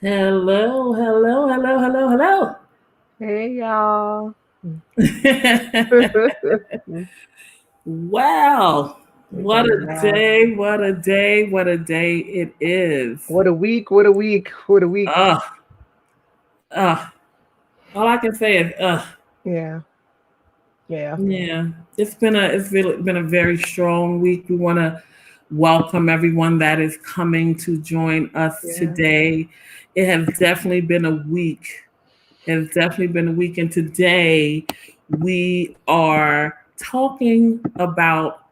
Hello, hello, hello, hello, hello. Hey y'all. Wow. We What going a live. day, what a day, what a day it is. What a week, what a week, what a week. Ugh, ugh. All I can say is Yeah, yeah, yeah. It's been a very strong week. We want to welcome everyone that is coming to join us yeah. today. It has definitely been a week. It has definitely been a week. And today we are talking about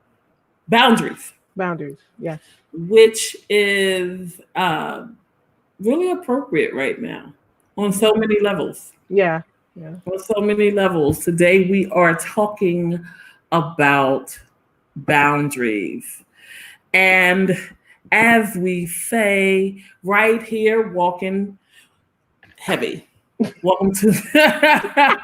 boundaries, Boundaries. Yes. which is really appropriate right now on so Yeah. many levels. Yeah. Yeah. On so many levels. Today we are talking about boundaries. And as we say right here, walking heavy. Welcome to that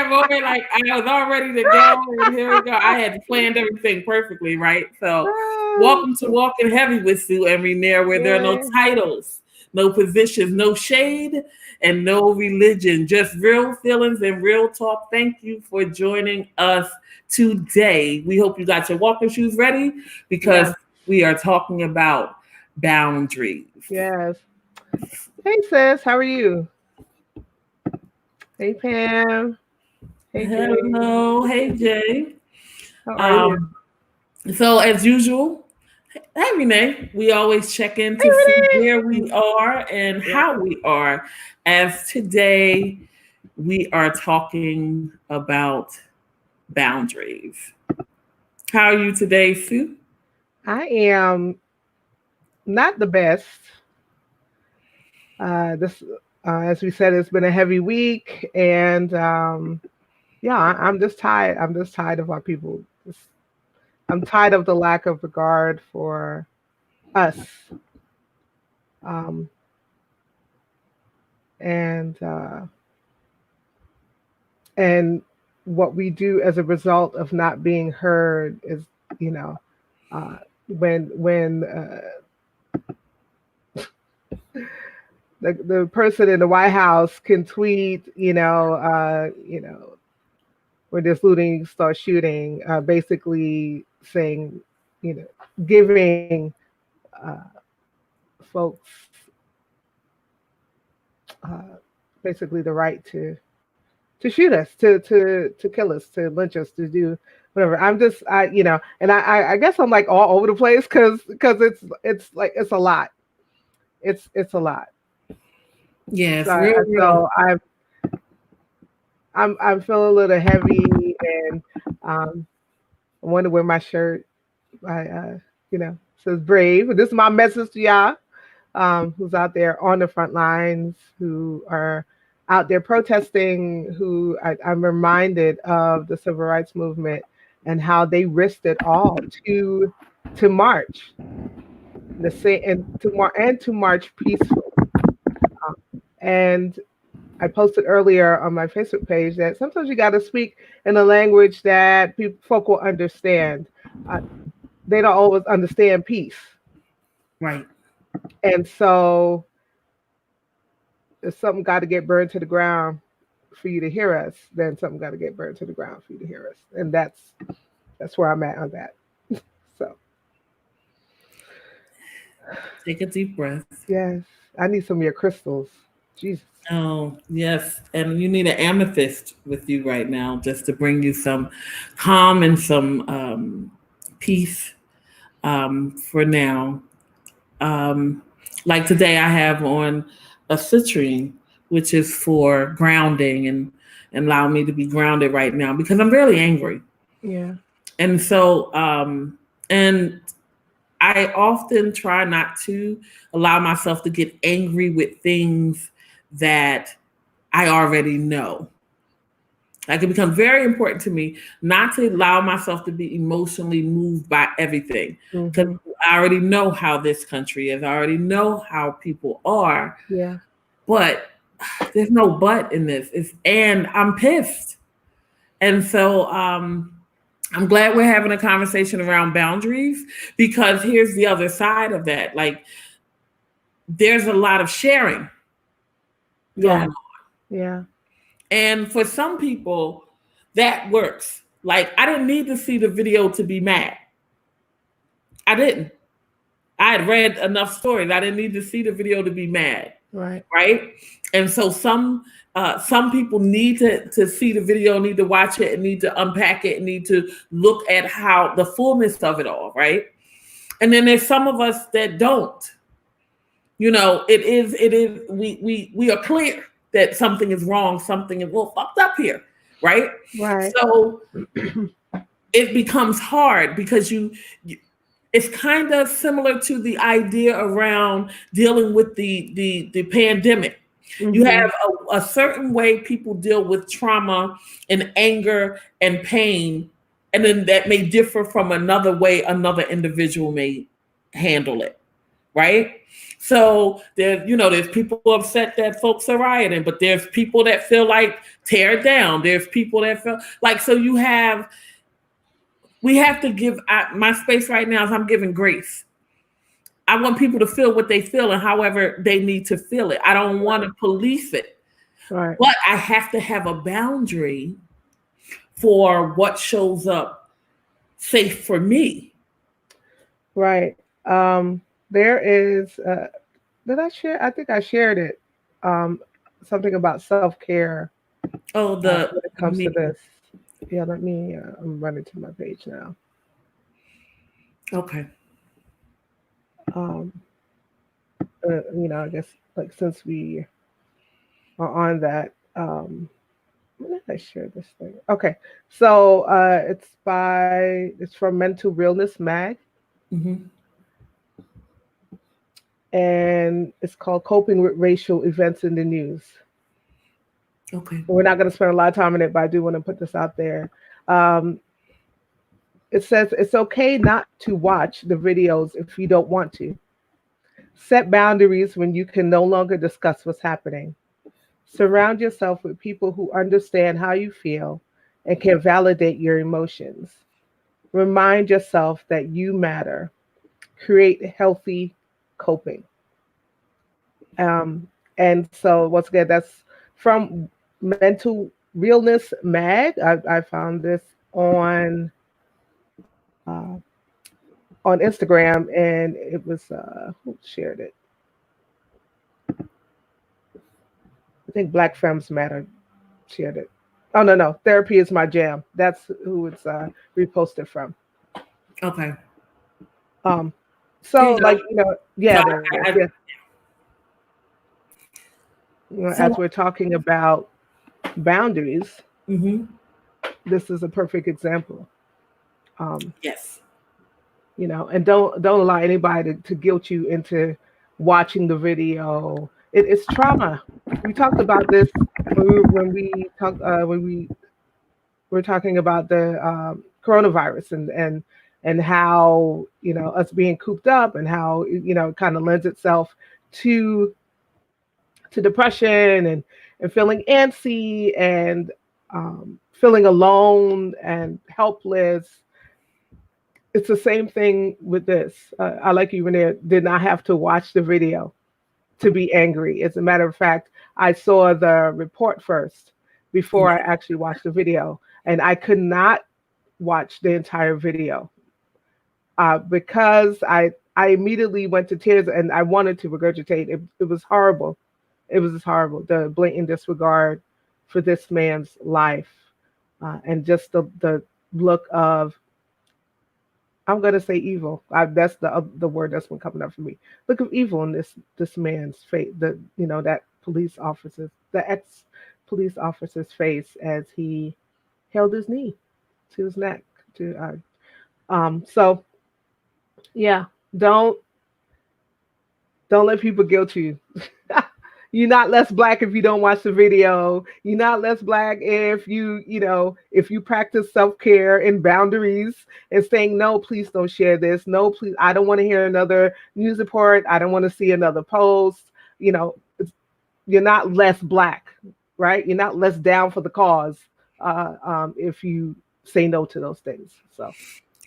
moment like I was all ready to go and here we go. I had planned everything perfectly, right? So Ah, welcome to Walking Heavy with Sue and Renier, where there are no yeah. titles, no positions, no shade, and no religion, just real feelings and real talk. Thank you for joining us today. We hope you got your walking shoes ready because Yeah. we are talking about boundaries. Yes. Hey sis, how are you? Hey Pam. Hey Jay. Hello, hey Jay. How are you? Um, so as usual, hey Renee, we always check in Hey to see where Renee. we are and Yeah. how we are. As today we are talking about boundaries. How are you today, Sue? I am not the best. This as we said, it's been a heavy week and yeah, I'm just tired. I'm just tired of our people. I'm tired of the lack of regard for us, um, and uh, and what we do as a result of not being heard is, you know, uh, when the person in the White House can tweet, when this looting starts shooting, basically saying, giving uh, folks uh, basically the right to shoot us, to kill us, to lynch us, to do whatever. I guess I'm like all over the place because it's like it's a lot. It's a lot. Yes, So real, real. so I'm feeling a little heavy and um, I wonder where my shirt I says brave. This is my message to y'all, who's out there on the front lines, who are out there protesting, I'm reminded of the civil rights movement and how they risked it all to march the same and to march peacefully. Um, and I posted earlier on my Facebook page that sometimes you got to speak in a language that folk will understand. Uh, they don't always understand peace, Right. and so if something got to get burned to the ground for you to hear us, then something got to get burned to the ground for you to hear us, and that's where I'm at on that. So Take a deep breath. yes, I need some of your crystals. Jesus. Oh, yes. And you need an amethyst with you right now just to bring you some calm and some peace for now. Um, like today, I have on a citrine, which is for grounding and allow me to be grounded right now because I'm really angry. Yeah. And so, and I often try not to allow myself to get angry with things that I already know. Like it becomes very important to me not to allow myself to be emotionally moved by everything because Hmm. I already know how this country is. I already know how people are, Yeah. but there's no but in this. And I'm pissed. And so I'm glad we're having a conversation around boundaries because here's the other side of that. Like there's a lot of sharing going Yeah. on. Yeah. And for some people, that works. Like, I didn't need to see the video to be mad. I didn't. I had read enough stories. I didn't need to see the video to be mad. Right. Right. And so some people need to see the video, need to watch it, and need to unpack it, and need to look at how the fullness of it all. Right. And then there's some of us that don't. We are clear that something is wrong, something is fucked up here, right? Right. So it becomes hard because it's kind of similar to the idea around dealing with the pandemic. Mm-hmm. You have a certain way people deal with trauma and anger and pain, and then that may differ from another way another individual may handle it, right? So there's people upset that folks are rioting, but there's people that feel like tear it down. There's people that feel like, so we have to give, my space right now is I'm giving grace. I want people to feel what they feel and however they need to feel it. I don't want to police it, Right. but I have to have a boundary for what shows up safe for me. Right. There is, did I share? I think I shared it. Something about self-care Oh, when it comes to this. Yeah, let me, I'm running to my page now. Okay. I guess like since we are on that, when did I share this thing? Okay. So it's from Mental Realness Mag. Mm-hmm. And it's called Coping with Racial Events in the News. Okay. We're not going to spend a lot of time on it, but I do want to put this out there. It says it's okay not to watch the videos if you don't want to. Set boundaries when you can no longer discuss what's happening. Surround yourself with people who understand how you feel and can validate your emotions. Remind yourself that you matter. Create healthy coping. And so once again, that's from Mental Realness Mag. I found this on Instagram, and it was who shared it? I think Black Femmes Matter shared it. Oh no, Therapy is My Jam. That's who it's reposted from. Okay. So like yeah, there it is. Yeah. So, as we're talking about boundaries, mm-hmm. this is a perfect example. Yes. And don't allow anybody to guilt you into watching the video. It's trauma. We talked about this when we were talking about the coronavirus and how us being cooped up and how it kind of lends itself to depression and feeling antsy and feeling alone and helpless. It's the same thing with this. I like you, Renee, did not have to watch the video to be angry. As a matter of fact, I saw the report first before I actually watched the video. And I could not watch the entire video because I immediately went to tears and I wanted to regurgitate. It was horrible. It was horrible. The blatant disregard for this man's life and just the look of, I'm gonna say evil. That's the word that's been coming up for me. Look of evil in this man's face. That the ex police officer's face as he held his knee to his neck. So yeah, don't let people guilt you. You're not less Black if you don't watch the video. You're not less Black if if you practice self-care and boundaries and saying, no, please don't share this. No, please, I don't want to hear another news report. I don't want to see another post. You're not less Black, right? You're not less down for the cause if you say no to those things. So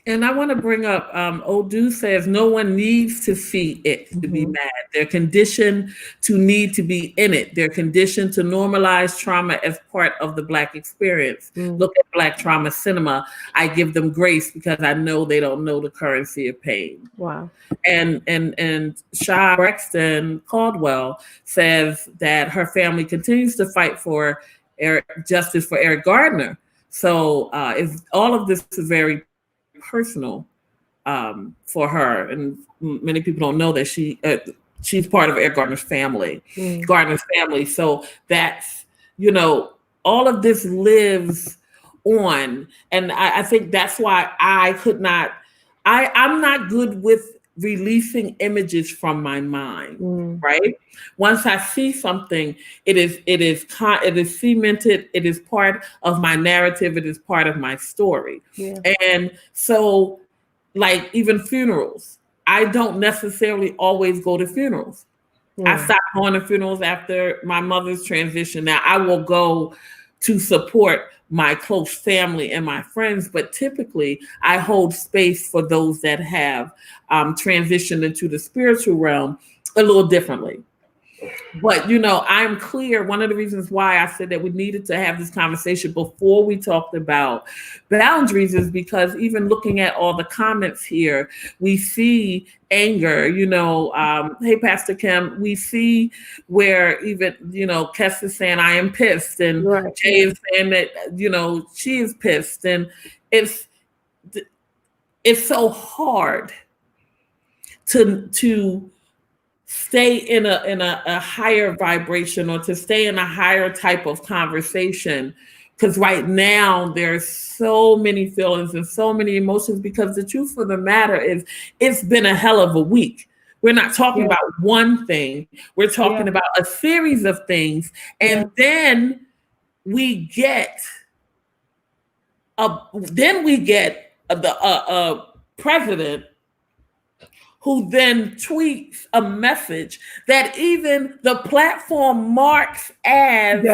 And I want to bring up, Odu says, no one needs to see it to be mad. They're conditioned to need to be in it. They're conditioned to normalize trauma as part of the Black experience. Look at Black trauma cinema. I give them grace because I know they don't know the currency of pain. Wow. And Sha Braxton Caldwell says that her family continues to fight for justice for Eric Gardner. So if all of this is very personal for her, and many people don't know that she's part of Eric Gardner's family. So that's, all of this lives on, and I think that's why I'm not good with releasing images from my mind, right? Once I see something, it is cemented. It is part of my narrative. It is part of my story. Yeah. And so, like, even funerals, I don't necessarily always go to funerals. I stopped going to funerals after my mother's transition. Now I will go to support my close family and my friends, but typically I hold space for those that have transitioned into the spiritual realm a little differently. But, I'm clear. One of the reasons why I said that we needed to have this conversation before we talked about boundaries is because even looking at all the comments here, we see anger, hey, Pastor Kim, we see where even, Kess is saying, I am pissed. And Jay is saying that, she is pissed. And it's so hard to stay in a higher vibration or to stay in a higher type of conversation, because right now there's so many feelings and so many emotions, because the truth of the matter is it's been a hell of a week. We're not talking about one thing. We're talking about a series of things. And then we get a president who then tweets a message that even the platform marks as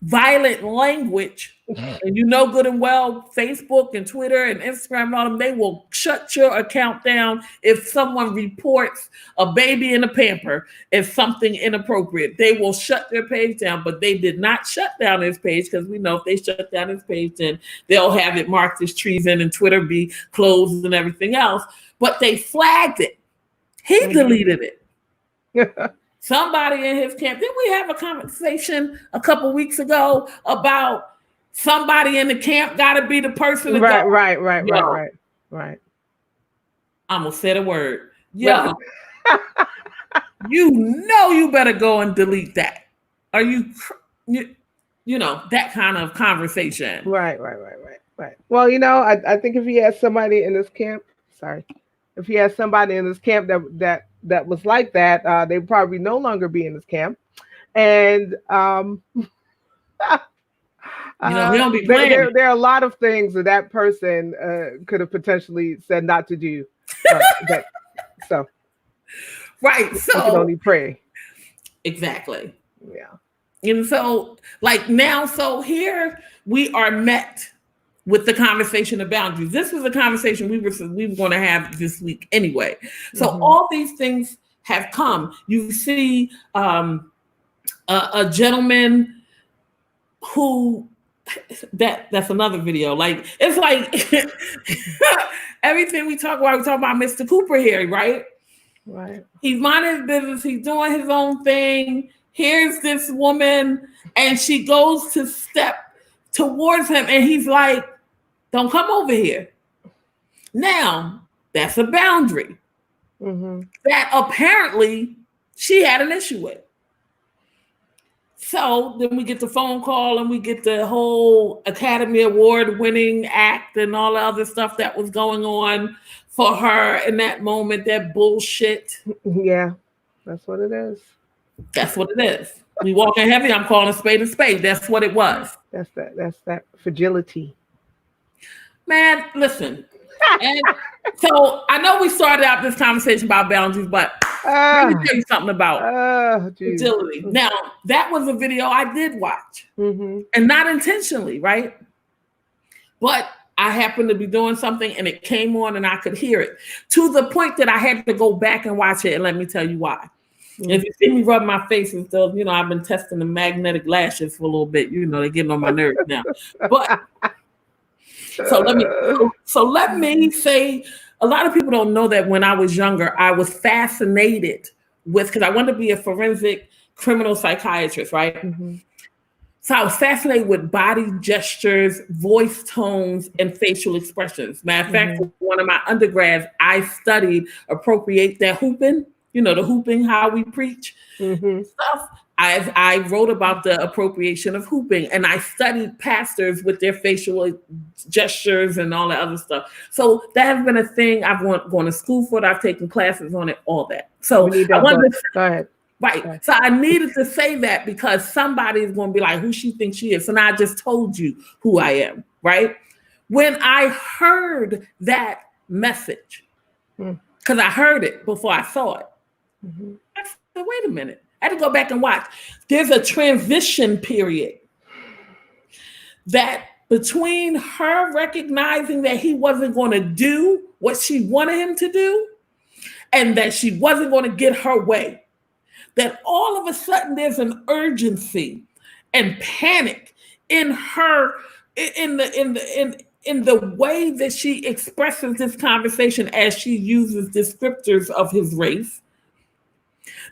violent language. And good and well, Facebook and Twitter and Instagram and all them, they will shut your account down if someone reports a baby in a pamper as something inappropriate. They will shut their page down, but they did not shut down his page, because we know if they shut down his page, then they'll have it marked as treason and Twitter be closed and everything else. But they flagged it. He deleted it. Somebody in his camp. Didn't we have a conversation a couple weeks ago about somebody in the camp got to be the person? Right. I'm going to say the word. Yo, you better go and delete that. Are you that kind of conversation. Right. Well, I think if he has somebody in this camp, if he has somebody in this camp that was like that, they'd probably no longer be in this camp. And we don't be playing. There are a lot of things that person could have potentially said not to do. So right. So we can only pray. Exactly. Yeah. And so, like, now, so here we are met with the conversation of boundaries. This was a conversation we were going to have this week anyway. So all these things have come. You see a gentleman who, that's another video. Like, it's like everything we talk about Mr. Cooper here, right? Right. He's minding his business. He's doing his own thing. Here's this woman, and she goes to step towards him, and he's like, don't come over here. Now, that's a boundary that apparently she had an issue with. So then we get the phone call and we get the whole Academy Award winning act and all the other stuff that was going on for her in that moment, that bullshit. Yeah, that's what it is. That's what it is. We walking heavy, I'm calling a spade. That's what it was. That's that fragility. Man, listen. And so I know we started out this conversation about boundaries, but let me tell you something about fragility. Now, that was a video I did watch, and not intentionally, right? But I happened to be doing something and it came on and I could hear it, to the point that I had to go back and watch it. And let me tell you why. If you see me rub my face and stuff, I've been testing the magnetic lashes for a little bit. They're getting on my nerves now. But so let me say, a lot of people don't know that when I was younger, I was fascinated with, because I wanted to be a forensic criminal psychiatrist, right? Mm-hmm. So I was fascinated with body gestures, voice tones, and facial expressions. Matter of fact, for one of my undergrads, I studied appropriate that hooping, the hooping, how we preach stuff. I wrote about the appropriation of hooping, and I studied pastors with their facial gestures and all that other stuff. So that has been a thing I've gone to school for it. I've taken classes on it, all that. So I wanted to go ahead. Right. Okay. So I needed to say that because somebody is going to be like, who she thinks she is. So now I just told you who I am, right? When I heard that message, because I heard it before I saw it, I said, wait a minute. I had to go back and watch. There's a transition period that between her recognizing that he wasn't going to do what she wanted him to do and that she wasn't going to get her way, that all of a sudden there's an urgency and panic in her, in the way that she expresses this conversation as she uses descriptors of his race,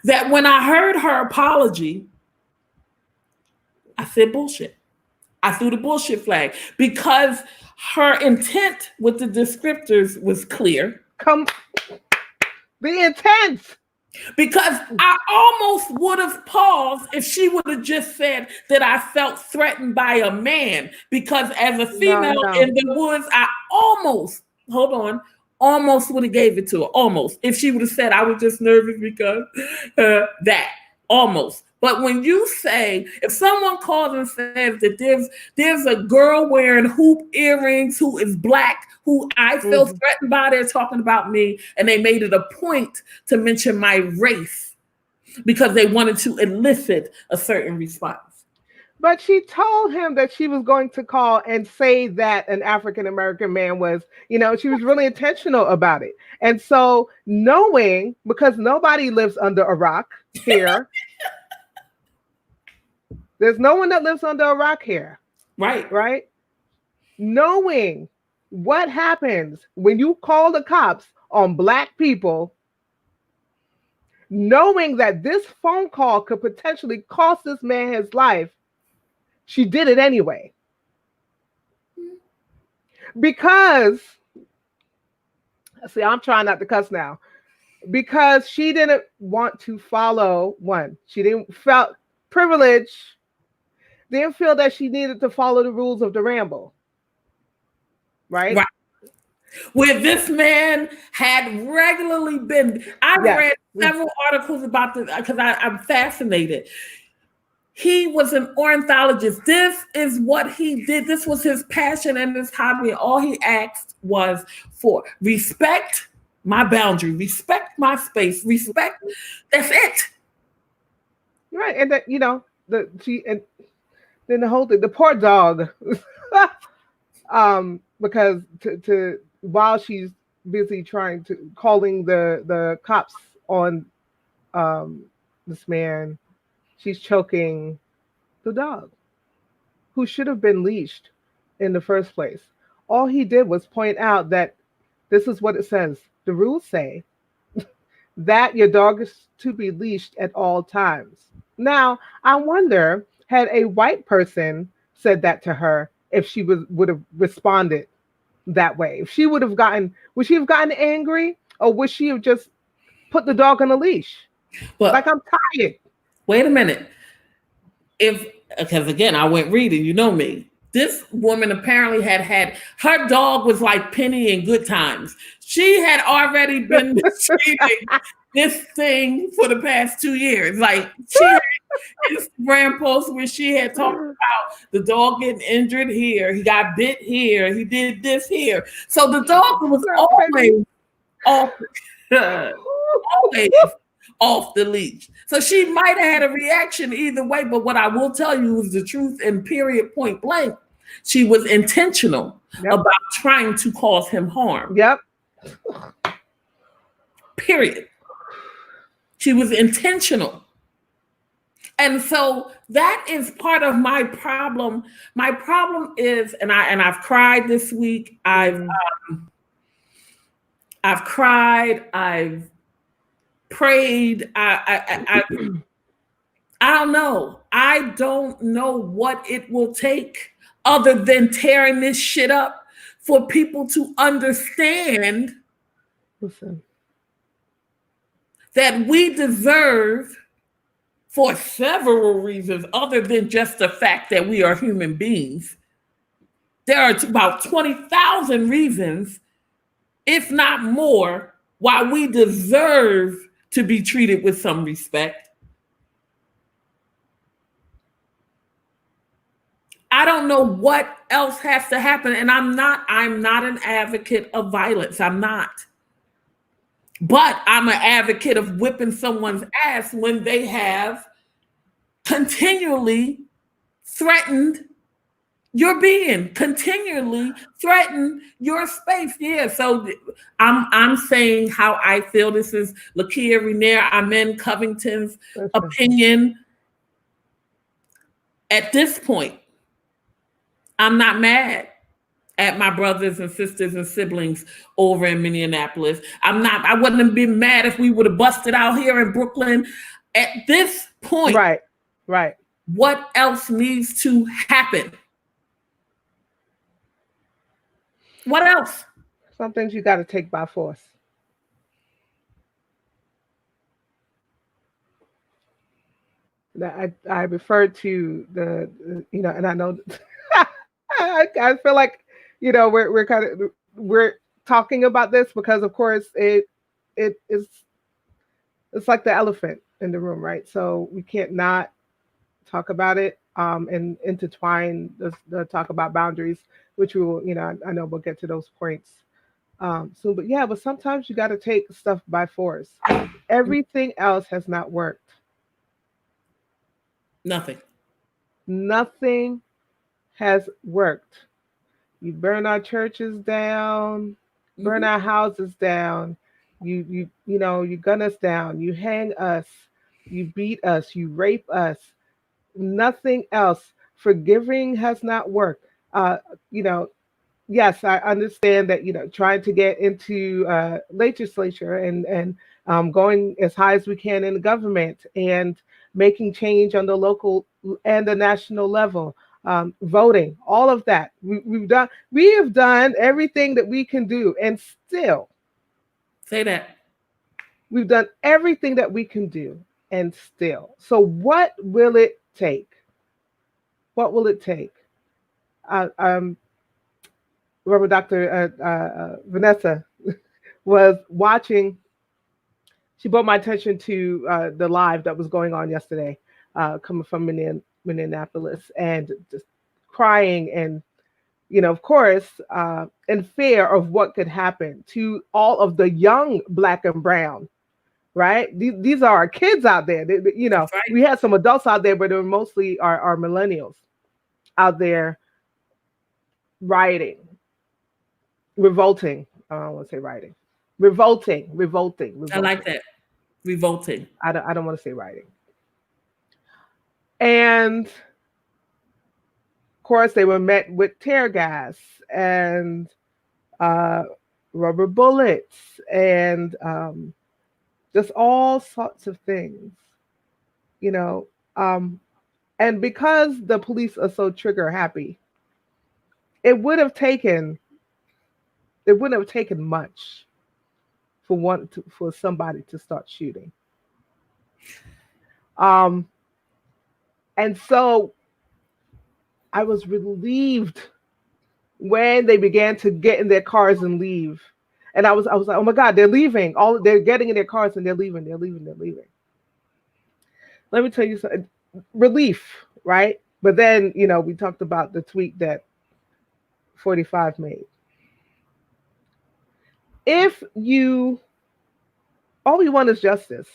that when I heard her apology, I said bullshit. I threw the bullshit flag because her intent with the descriptors was clear. The intent. Because I almost would have paused if she would have just said that I felt threatened by a man. Because as a female in the woods, I almost would have gave it to her. Almost. If she would have said I was just nervous because that. Almost. But when you say, if someone calls and says that there's a girl wearing hoop earrings who is Black, who I feel threatened by, they're talking about me, and they made it a point to mention my race because they wanted to elicit a certain response. But she told him that she was going to call and say that an African-American man was, she was really intentional about it. And so knowing, because nobody lives under a rock here, there's no one that lives under a rock here. Right. Right? Knowing what happens when you call the cops on Black people, knowing that this phone call could potentially cost this man his life, she did it anyway. Because, see, I'm trying not to cuss now. Because she didn't want to follow one. She felt privilege, didn't feel that she needed to follow the rules of the ramble. Right? Where this man had regularly been. I've read several articles about this because I'm fascinated. He was an ornithologist. This is what he did. This was his passion and his hobby. All he asked was for respect my boundary, respect my space, respect. That's it. Right. And that, then the whole thing, the poor dog, because while she's busy calling the cops on this man, she's choking the dog, who should have been leashed in the first place. All he did was point out that this is what it says. The rules say that your dog is to be leashed at all times. Now, I wonder, had a white person said that to her, if she would have responded that way? If she would she have gotten angry, or would she have just put the dog on a leash? Well, like, I'm tired. Wait a minute. Because again, I went reading, you know me. This woman apparently had her dog was like Penny in Good Times. She had already been mistreating this thing for the past 2 years. Like, she had Instagram posts where she had talked about the dog getting injured here, he got bit here, he did this here. So the dog was always off the leash. So she might have had a reaction either way, but what I will tell you is the truth, and period, point blank. She was intentional Yep. about trying to cause him harm. Yep. Period. She was intentional. And so that is part of my problem. My problem is, and I've cried this week. I've cried. I've prayed. I don't know. I don't know what it will take other than tearing this shit up for people to understand Listen. that we deserve, for several reasons other than just the fact that we are human beings. There are about 20,000 reasons, if not more, why we deserve to be treated with some respect. I don't know what else has to happen. And I'm not an advocate of violence. I'm not. But I'm an advocate of whipping someone's ass when they have continually threatened your being, continually threatened your space. Yeah, so I'm saying how I feel. This is Lakia Renier, Amen Covington's opinion. At this point, I'm not mad at my brothers and sisters and siblings over in Minneapolis. I wouldn't have been mad if we would have busted out here in Brooklyn. At this point, right. What else needs to happen? What else? Some things you got to take by force. I referred to the, and I know I feel like, we're talking about this because of course it's like the elephant in the room, right? So we can't not talk about it and intertwine the talk about boundaries, which we will, I know we'll get to those points soon. But sometimes you got to take stuff by force. Everything else has not worked. Nothing has worked. You burn our churches down, burn our houses down. You gun us down. You hang us. You beat us. You rape us. Nothing else. Forgiving has not worked. Yes, I understand that, trying to get into legislature and going as high as we can in the government and making change on the local and the national level, voting, all of that. We have done everything that we can do, and still say that. We've done everything that we can do, and still. So what will it take? What will it take? Reverend Dr. Vanessa was watching. She brought my attention to the live that was going on yesterday, coming from Minneapolis, and just crying and, of course, in fear of what could happen to all of the young Black and brown, right? These are our kids out there. Right. We had some adults out there, but they were mostly our millennials out there rioting. Revolting. I don't want to say rioting. Revolting. I like that. Revolting. I don't want to say rioting. And of course, they were met with tear gas and rubber bullets and just all sorts of things, and because the police are so trigger happy, it wouldn't have taken much for somebody to start shooting. And so I was relieved when they began to get in their cars and leave. And I was like, oh my God, they're leaving. They're getting in their cars and they're leaving. Let me tell you something. Relief, right? But then, we talked about the tweet that 45 made. If all we want is justice,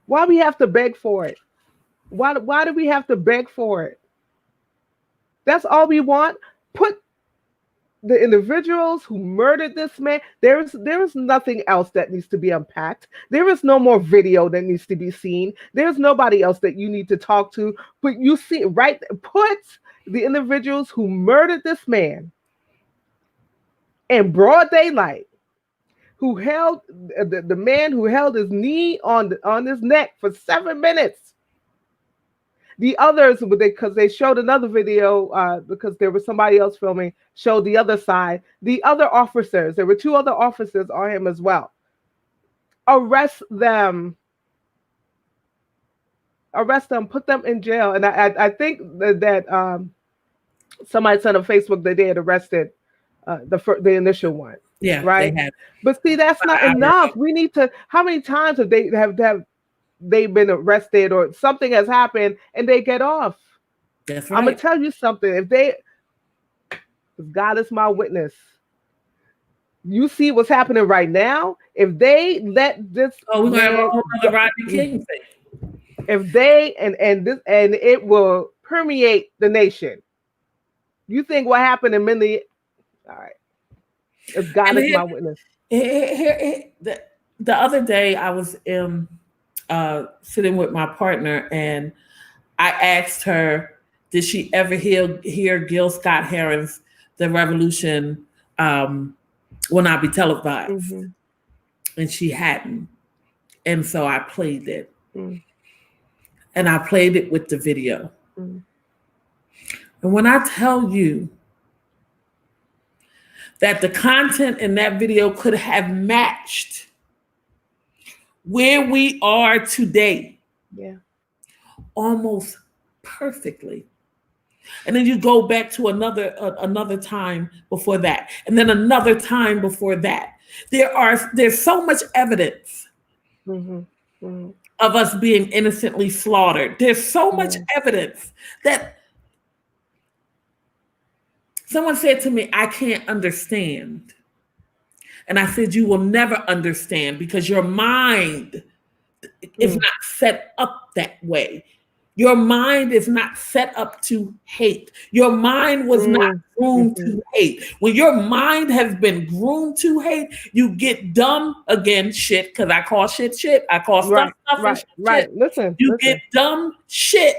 why we have to beg for it? Why do we have to beg for it? That's all we want. Put the individuals who murdered this man. There is nothing else that needs to be unpacked. There is no more video that needs to be seen. There's nobody else that you need to talk to. But you see, right? Put the individuals who murdered this man in broad daylight, who held the man who held his knee on his neck for 7 minutes. The others, because they showed another video, because there was somebody else filming, showed the other side. The other officers, there were 2 other officers on him as well. Arrest them. Arrest them. Put them in jail. And I think that somebody said on Facebook that they had arrested the initial one. Yeah, right. They have. But see, that's not enough. We need to. How many times have they been arrested or something has happened and they get off? That's right. I'm gonna tell you something. If God is my witness, you see what's happening right now. If they let this, we're gonna have a whole other Rodney King thing. If they and it will permeate the nation. You think what happened in Minneapolis? All right. If God is my witness. The other day I was sitting with my partner and I asked her, did she ever hear Gil Scott Heron's The Revolution Will Not Be Televised? Mm-hmm. And she hadn't. And so I played it. Mm. And I played it with the video. Mm. And when I tell you that the content in that video could have matched where we are today, almost perfectly. And then you go back to another time before that, and then another time before that. There's so much evidence of us being innocently slaughtered. There's so much evidence that someone said to me, I can't understand. And I said, you will never understand because your mind is not set up that way. Your mind is not set up to hate. Your mind was not groomed to hate. When your mind has been groomed to hate, you get dumb again shit, because I call shit. I call stuff shit. Listen. Get dumb shit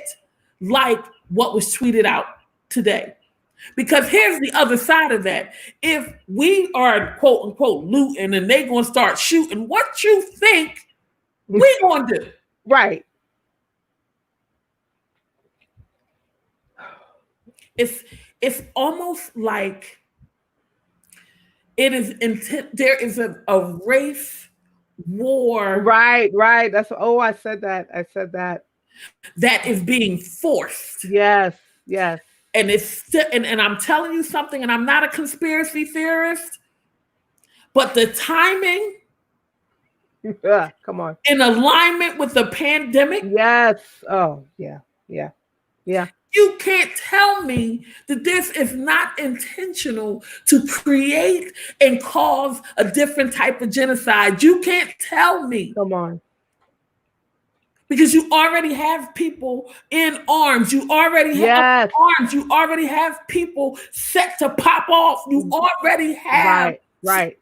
like what was tweeted out today. Because here's the other side of that. If we are quote unquote looting and they're going to start shooting, what you think we going to do? Right. It's almost like it is there is a race war. Right. That's I said that. That is being forced. Yes. And it's still, and I'm telling you something, and I'm not a conspiracy theorist, but the timing, come on, in alignment with the pandemic. Yes. Oh, yeah. You can't tell me that this is not intentional to create and cause a different type of genocide. You can't tell me. Come on. Because you already have people in arms. You already have arms. You already have people set to pop off. You already have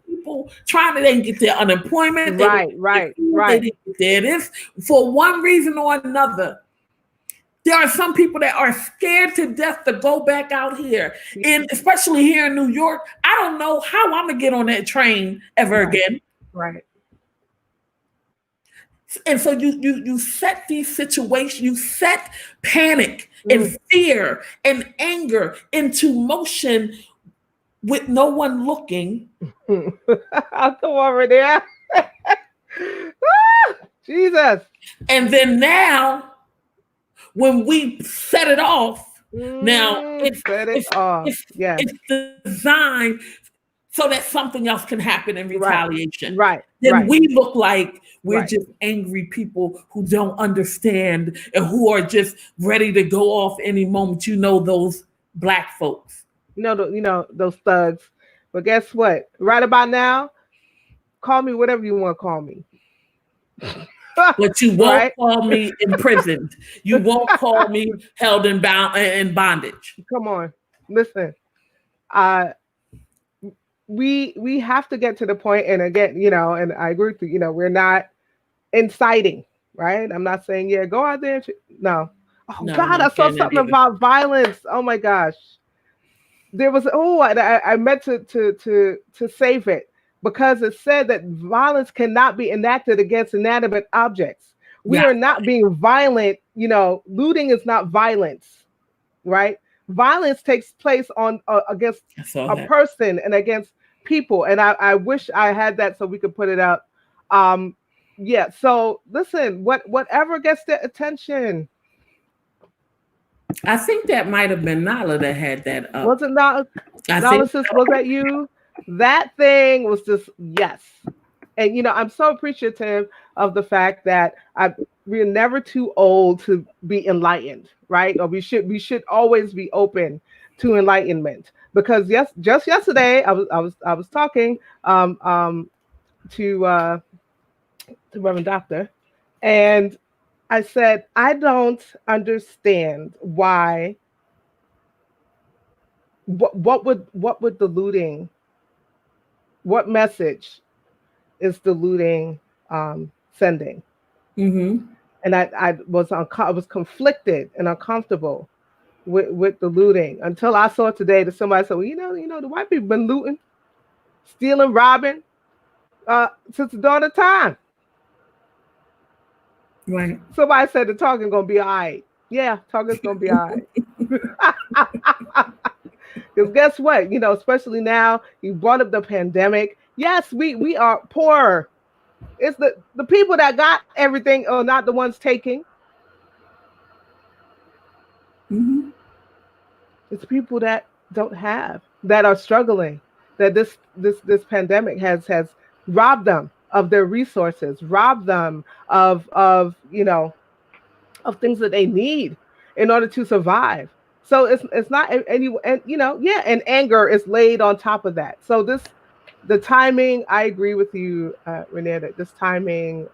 people trying to then get their unemployment. Right. They didn't get their this for one reason or another. There are some people that are scared to death to go back out here. And especially here in New York, I don't know how I'm going to get on that train ever again. Right. And so you set these situations, you set panic and fear and anger into motion with no one looking. I'll come over there. Jesus. And then now, when we set it off, it's designed so that something else can happen in retaliation. Right. Then we look like we're just angry people who don't understand and who are just ready to go off any moment. You know, those black folks. You know those thugs. But guess what? Right about now, call me whatever you want to call me. But you won't Right? call me imprisoned. You won't call me held in bondage. Come on, listen. Uh, we have to get to the point, and again, and I agree with you. We're not inciting, right? I'm not saying go out there. No. Oh No, I'm God, I not saw saying that something either. about violence. Oh my gosh, there was. Oh, I meant to save it because it said that violence cannot be enacted against inanimate objects. We Yeah, are not being violent. Looting is not violence, right? Violence takes place on against I saw a that. person and against people. And I wish I had that so we could put it up. Yeah. So listen, whatever gets their attention. I think that might have been Nala that had that up. Was it not I think analysis? Was that you? That thing was just yes. And I'm so appreciative of the fact that we're never too old to be enlightened, right? Or we should always be open to enlightenment. Because just yesterday I was talking to Reverend Doctor, and I said I don't understand why. What would the looting? What message is the looting sending? Mm-hmm. And I was conflicted and uncomfortable with the looting until I saw today that somebody said, well, the white people been looting, stealing, robbing since the dawn of time. Right. Somebody said the talking gonna be all right. Yeah, talking's gonna be all right. Because guess what? Especially now, you brought up the pandemic. Yes, we are poor. It's the people that got everything are not the ones taking. Mm-hmm. It's people that don't have, that are struggling, that this pandemic has robbed them of their resources, robbed them of things that they need in order to survive. So it's not any, and yeah, and anger is laid on top of that. So the timing, I agree with you, Renee, that this timing,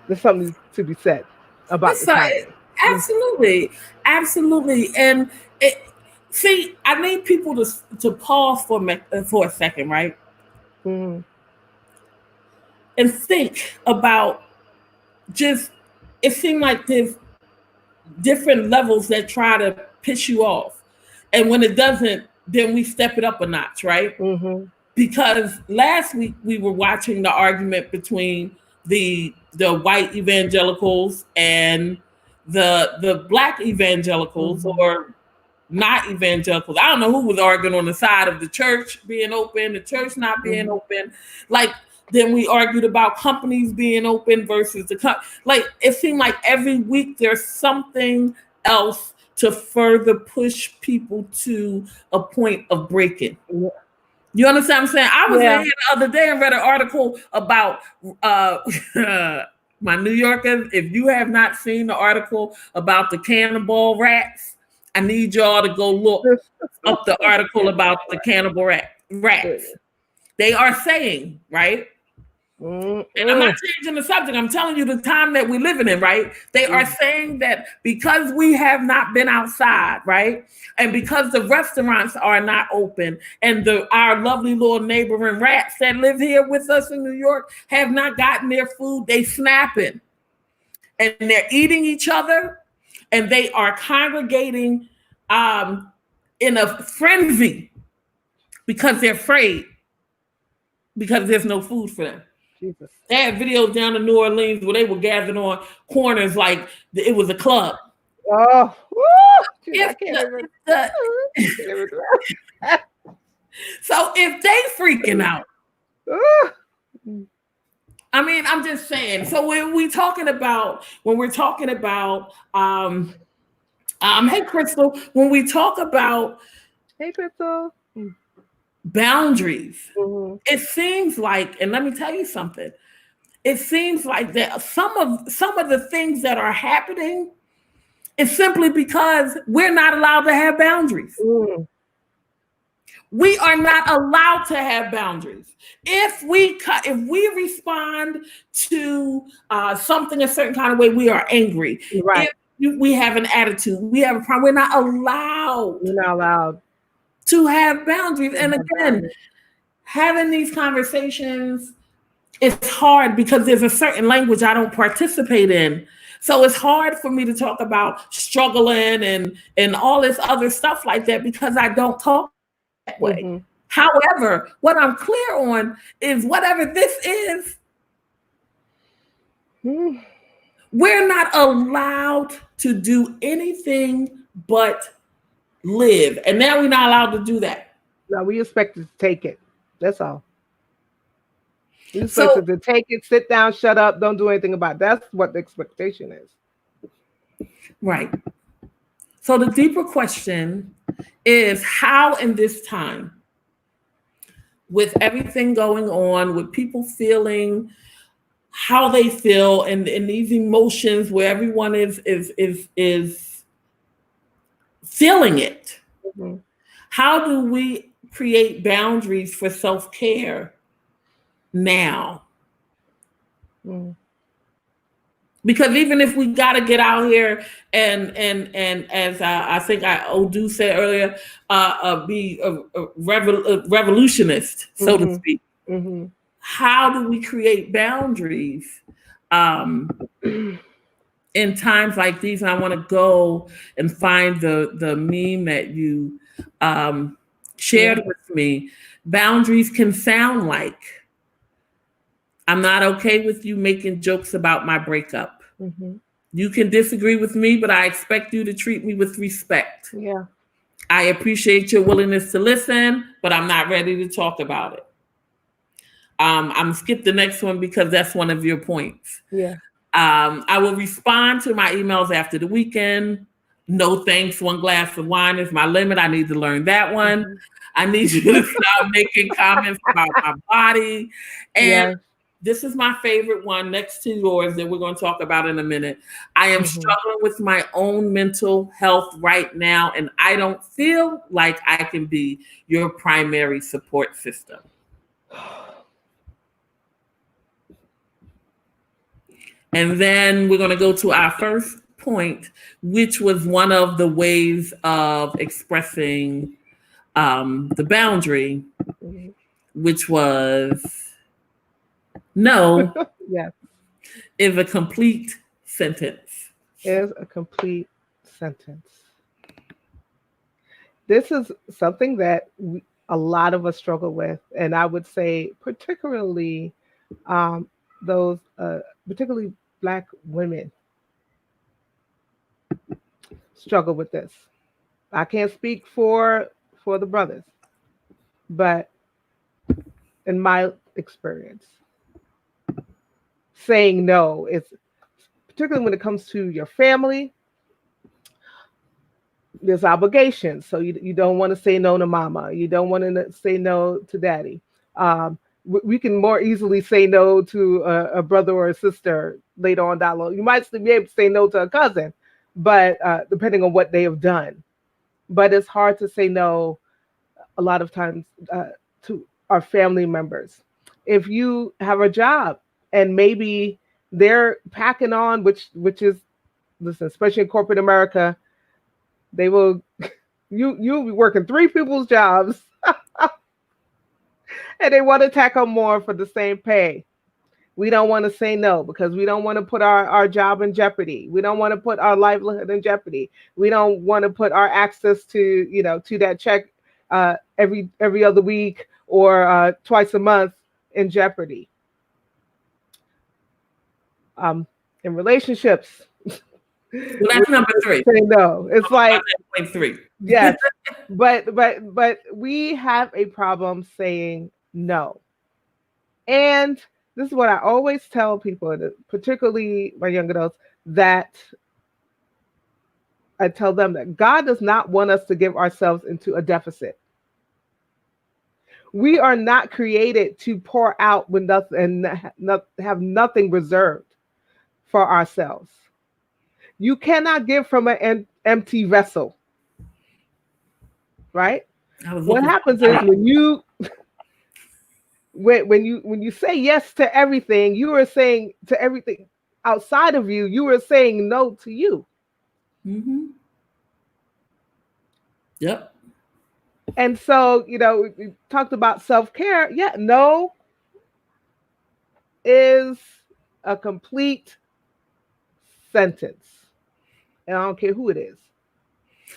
there's something to be said about the So, timing. absolutely, absolutely, and see, I need people to pause for a second, right, Mm-hmm. and think about just. It seemed like there's different levels that try to piss you off, and when it doesn't, then we step it up a notch, right? Mm-hmm. Because last week we were watching the argument between the white evangelicals and the black evangelicals, Mm-hmm. or not evangelicals. I don't know who was arguing on the side of the church being open, the church not being Mm-hmm. open. Like, then we argued about companies being open versus like, it seemed like every week there's something else to further push people to a point of breaking. Yeah. You understand what I'm saying? I was in Yeah. here the other day and read an article about my New Yorkers. If you have not seen the article about the cannibal rats, I need y'all to go look up the article about the cannibal rats. They are saying, right? Mm-mm. And I'm not changing the subject. I'm telling you the time that we're living in, right? They are saying that because we have not been outside, right? And because the restaurants are not open, and our lovely little neighboring rats that live here with us in New York have not gotten their food, they snapping. And they're eating each other, and they are congregating in a frenzy because they're afraid, because there's no food for them. Jesus. They had videos down in New Orleans where they were gathered on corners like it was a club. Oh, woo! I can't even. So if they freaking out, I mean, I'm just saying. So when we're talking about, hey Crystal, when we talk about Hey, Crystal. boundaries, Mm-hmm. it seems like, and let me tell you something, it seems like that some of the things that are happening is simply because we're not allowed to have boundaries. Mm. We are not allowed to have boundaries. If we respond to something a certain kind of way, we are angry. Right. If we have an attitude, we have a problem. We're not allowed. You're not allowed to have boundaries. And have again, boundaries. having these conversations is hard because there's a certain language I don't participate in. So it's hard for me to talk about struggling and all this other stuff like that because I don't talk that way. Mhm. However, what I'm clear on is whatever this is, Mm. we're not allowed to do anything but live. And now we're not allowed to do that. No, we expected to take it. That's all. We expected to take it, sit down, shut up, don't do anything about it. That's what the expectation is. Right. So the deeper question is how in this time, with everything going on, with people feeling how they feel and these emotions where everyone is feeling it, Mm-hmm. how do we create boundaries for self-care now? Mm. Because even if we got to get out here and as I think Odu said earlier, be a revolutionist, so to speak. Mm-hmm. How do we create boundaries in times like these? And I want to go and find the meme that you shared with me. Boundaries can sound like, I'm not okay with you making jokes about my breakup. Mm-hmm. You can disagree with me, but I expect you to treat me with respect. Yeah. I appreciate your willingness to listen, but I'm not ready to talk about it. I'm skip the next one because that's one of your points. Yeah. I will respond to my emails after the weekend. No thanks. 1 glass of wine is my limit. I need to learn that one. Mm-hmm. I need you to stop making comments about my body. And this is my favorite one next to yours that we're going to talk about in a minute. I am struggling with my own mental health right now, and I don't feel like I can be your primary support system. And then we're going to go to our first point, which was one of the ways of expressing the boundary, which was no. Yes. Is a complete sentence. Is a complete sentence. This is something that a lot of us struggle with, and I would say particularly those, particularly Black women, struggle with this. I can't speak for the brothers, but in my experience, saying no is, particularly when it comes to your family, there's obligations. So you don't want to say no to mama. You don't want to say no to daddy. We can more easily say no to a brother or a sister later on down the road. You might still be able to say no to a cousin, but depending on what they have done. But it's hard to say no a lot of times to our family members. If you have a job and maybe they're packing on, which is, listen, especially in corporate America, they will, you'll be working 3 people's jobs and they want to tack on more for the same pay. We don't want to say no because we don't want to put our job in jeopardy. We don't want to put our livelihood in jeopardy. We don't want to put our access to, to that check every other week or twice a month in jeopardy. In relationships, well, that's number 3. Say no. It's like point 3. Yes, but we have a problem saying no, and this is what I always tell people, particularly my young adults, that I tell them that God does not want us to give ourselves into a deficit. We are not created to pour out with nothing and have nothing reserved for ourselves. You cannot give from an empty vessel, right? I was What looking happens for is when you say yes to everything, you are saying to everything outside of you, you are saying no to you. Mm-hmm. Yep. And so, we talked about self-care. Yeah, no is a complete sentence. And I don't care who it is.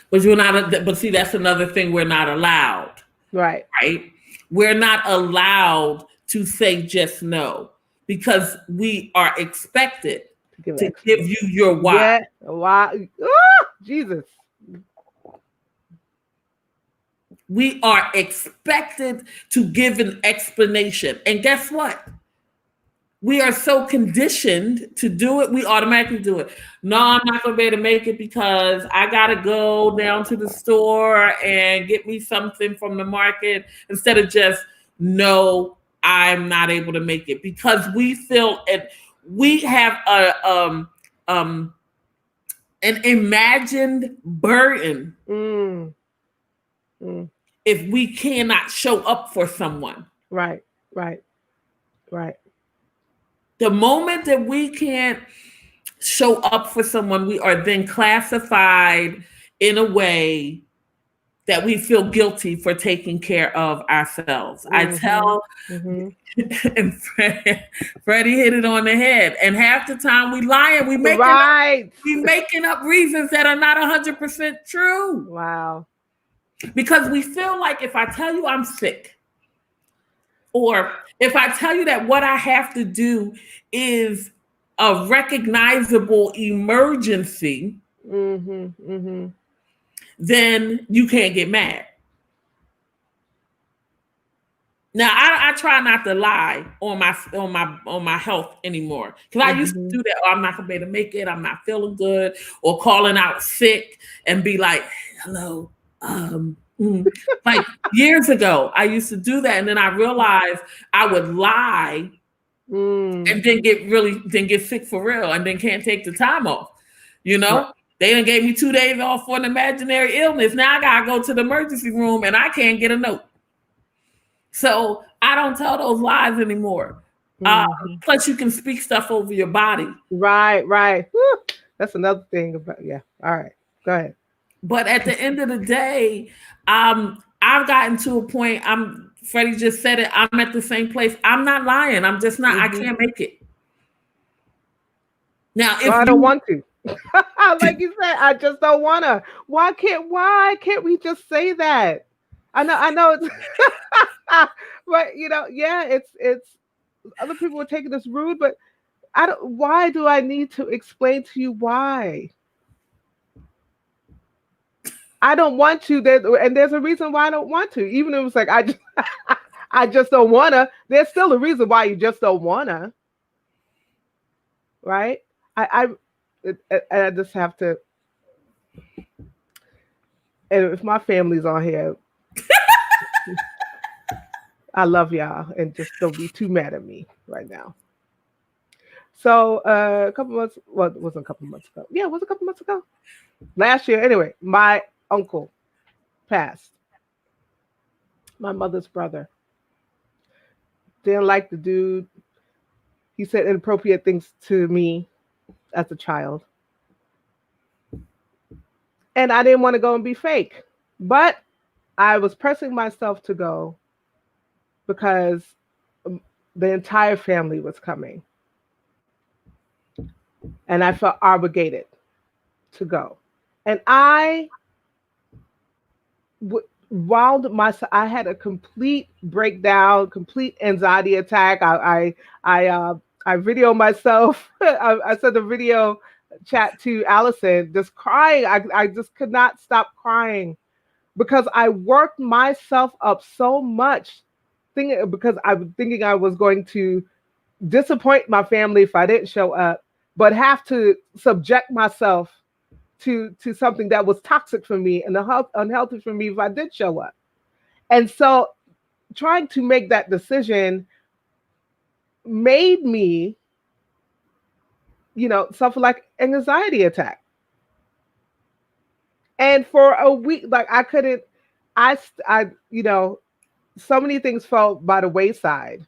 But you're not. But see, that's another thing we're not allowed. Right. Right? We're not allowed to say just no because we are expected To give an to give you explanation. your why. Yeah. Why? Ah, Jesus. We are expected to give an explanation. And guess what? We are so conditioned to do it, we automatically do it. No, I'm not going to be able to make it because I got to go down to the store and get me something from the market instead of just, no, I'm not able to make it because we feel it. We have um, an imagined burden Mm, mm. if we cannot show up for someone. Right. Right. Right. The moment that we can't show up for someone, we are then classified in a way that we feel guilty for taking care of ourselves. I Mm-hmm. tell, Mm-hmm. and Freddie hit it on the head. And half the time we lying, Right. we making up reasons that are not 100% true. Wow. Because we feel like if I tell you I'm sick, or if I tell you that what I have to do is a recognizable emergency, Mm-hmm. Mm-hmm. then you can't get mad. Now I try not to lie on my health anymore because I used to Mm-hmm. do that. Oh, I'm not gonna be able to make it. I'm not feeling good, or calling out sick and be like, "Hello." Like years ago, I used to do that, and then I realized I would lie Mm. and then get sick for real, and then can't take the time off. You Right. know, they done gave me 2 days off for an imaginary illness. Now I gotta go to the emergency room, and I can't get a note. So I don't tell those lies anymore. Mm-hmm. Plus, you can speak stuff over your body. Right. Right. Whew. That's another thing about, yeah. All right. Go ahead. But at the end of the day, I've gotten to a point. Freddie just said it. I'm at the same place. I'm not lying. I'm just not. I Mm-hmm. can't make it. Now, Well, if I don't you, want to. Like you said, I just don't wanna. Why can't we just say that? I know it's but yeah, it's other people are taking this rude, but I don't why do I need to explain to you why? I don't want to. And there's a reason why I don't want to. Even if it's like I just don't wanna, there's still a reason why you just don't wanna, right? I just have to. And if my family's on here, I love y'all, and just don't be too mad at me right now. So a couple months, well, it wasn't a couple months ago. Yeah, it was a couple months ago. Last year, anyway, my uncle passed. My mother's brother. Didn't like the dude. He said inappropriate things to me as a child. And I didn't want to go and be fake. But I was pressing myself to go because the entire family was coming. And I felt obligated to go. And I wound myself. I had a complete breakdown, complete anxiety attack. I videoed myself. I sent a video chat to Allison, just crying. I just could not stop crying because I worked myself up so much, thinking because I was thinking I was going to disappoint my family if I didn't show up, but have to subject myself to something that was toxic for me and unhealthy for me if I did show up. And so trying to make that decision made me, suffer like an anxiety attack. And for a week, like I couldn't, you know, so many things fell by the wayside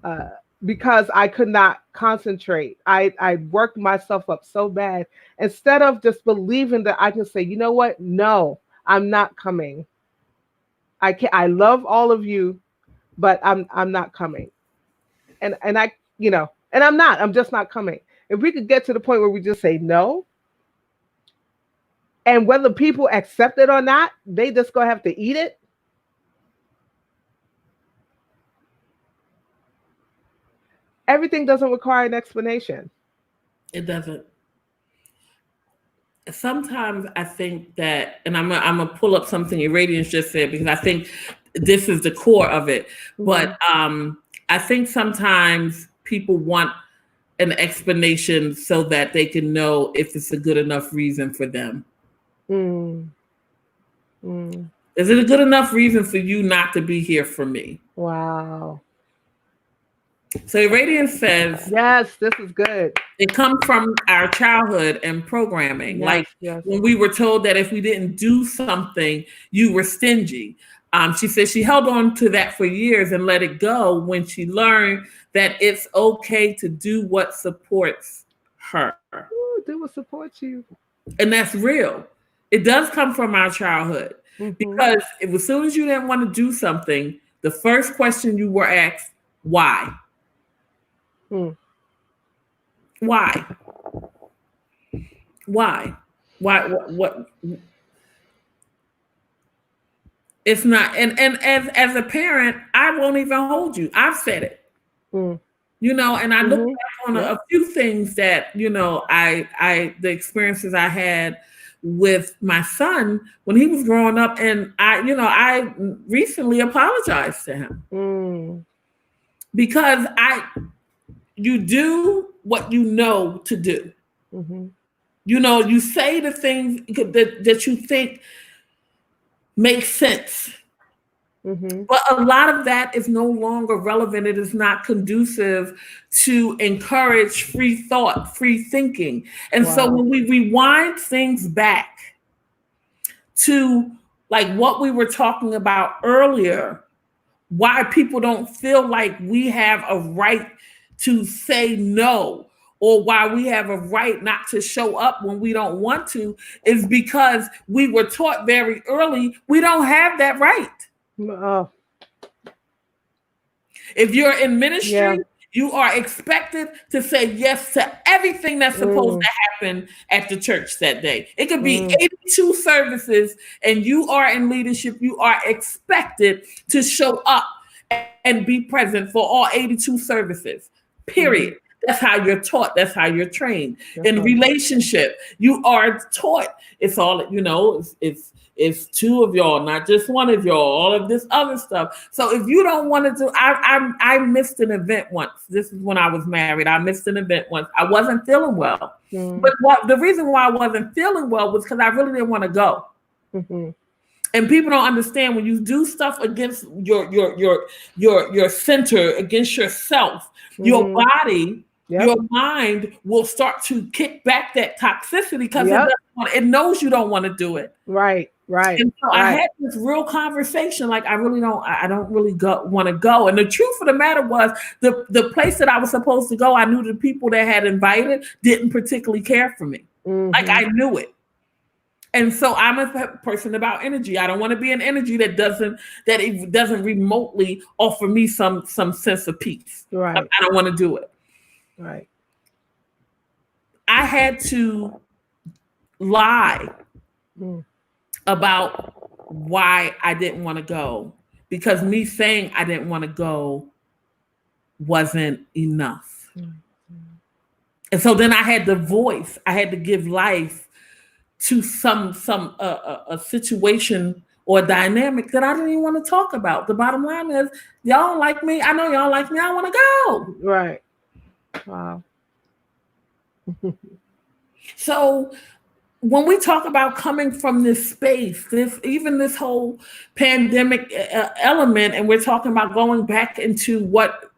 uh, because I could not concentrate. I worked myself up so bad instead of just believing that I can say, you know what? No, I'm not coming. I can't. I love all of you, but I'm not coming. And I, you know, and I'm not. I'm just not coming. If we could get to the point where we just say no, and whether people accept it or not, they just gonna have to eat it. Everything doesn't require an explanation. It doesn't. Sometimes I think that, and I'm gonna pull up something Iradiance just said because I think this is the core of it. Mhm. But I think sometimes people want an explanation so that they can know if it's a good enough reason for them. Mm. Mm. Is it a good enough reason for you not to be here for me? Wow. So Iradiance says Yes, this is good. it comes from our childhood and programming. Yes, Like yes. when we were told that if we didn't do something, you were stingy. She said she held on to that for years and let it go when she learned that it's okay to do what supports her. Ooh, they will support you. And that's real. It does come from our childhood Hmm. because if, as soon as you didn't want to do something, the first question you were asked, why? Mm. Why? Why? Why? What? It's not. And as a parent, I won't even hold you. I've said it. Mm. You know, and I look Hmm. back on Yep. a few things that, you know, the experiences I had with my son when he was growing up, and I recently apologized to him Mm. because you do what you know to do. Hmm. You know, you say the things that you think make sense. Hmm. But a lot of that is no longer relevant. It is not conducive to encourage free thought, free thinking. And so Wow. when we rewind things back to like what we were talking about earlier, why people don't feel like we have a right to say no or why we have a right not to show up when we don't want to is because we were taught very early we don't have that right. Oh, If you're in yeah. ministry, you are expected to say yes to everything that's supposed Mm. to happen at the church that day. It could be Mm. 82 services and you are in leadership. You are expected to show up and be present for all 82 services, Hmm. period. That's how you're taught. That's how you're trained. That's In right. relationship, you are taught. It's all, it's two of y'all, not just one of y'all, all of this other stuff. So if you don't want to do, I missed an event once. This is when I was married. I missed an event once. I wasn't feeling well. Mm. But the reason why I wasn't feeling well was because I really didn't want to go. Hmm. And people don't understand when you do stuff against your center, against yourself, your Hmm. body, Yep. your mind will start to kick back that toxicity because Yep. it knows you don't want to do it. Right. Right. And so I Right. had this real conversation, like I don't really want to go. And the truth of the matter was the place that I was supposed to go, I knew the people that had invited didn't particularly care for me. Like Hmm. I knew it. And so I'm a person about energy. I don't want to be an energy that it doesn't remotely offer me some sense of peace. I Right. don't want to do it. Right. I had to lie Mm. about why I didn't want to go because me saying I didn't want to go wasn't enough. Mm. And so then I had to voice, I had to give life to some a situation or a dynamic that I didn't even want to talk about. The bottom line is y'all like me. I know y'all like me. I want to go. Right. Wow. So when we talk about coming from this space, this whole pandemic element, and we're talking about going back into what,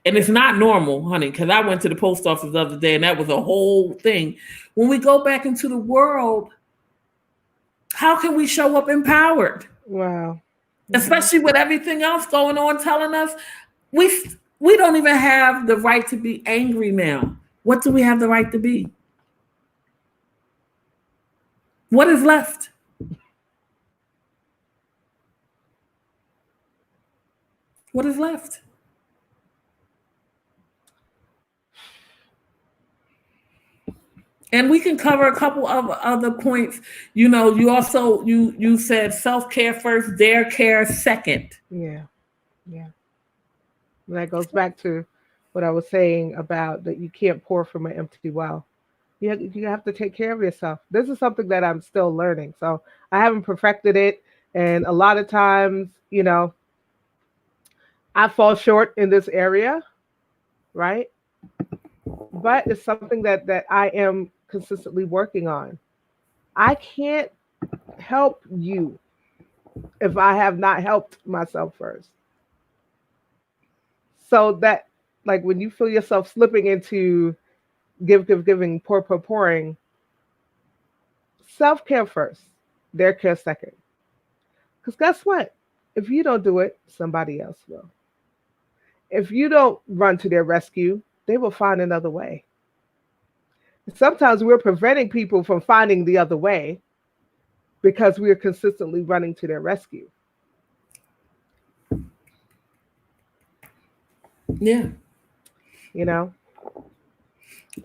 and it's not normal, honey, because I went to the post office the other day and that was a whole thing. When we go back into the world, how can we show up empowered? Wow. Especially with everything else going on, telling us we don't even have the right to be angry now. What do we have the right to be? What is left? What is left? And we can cover a couple of other points. You know, you also you said self-care first, their care second. Yeah. Yeah. And that goes back to what I was saying about that you can't pour from an empty well. You have to take care of yourself. This is something that I'm still learning. So I haven't perfected it. And a lot of times, I fall short in this area, right? But it's something that I am consistently working on. I can't help you if I have not helped myself first. So that, like, when you feel yourself slipping into giving, pouring, self care first, their care second. Because guess what? If you don't do it, somebody else will. If you don't run to their rescue, they will find another way. Sometimes we're preventing people from finding the other way because we are consistently running to their rescue. Yeah. You know?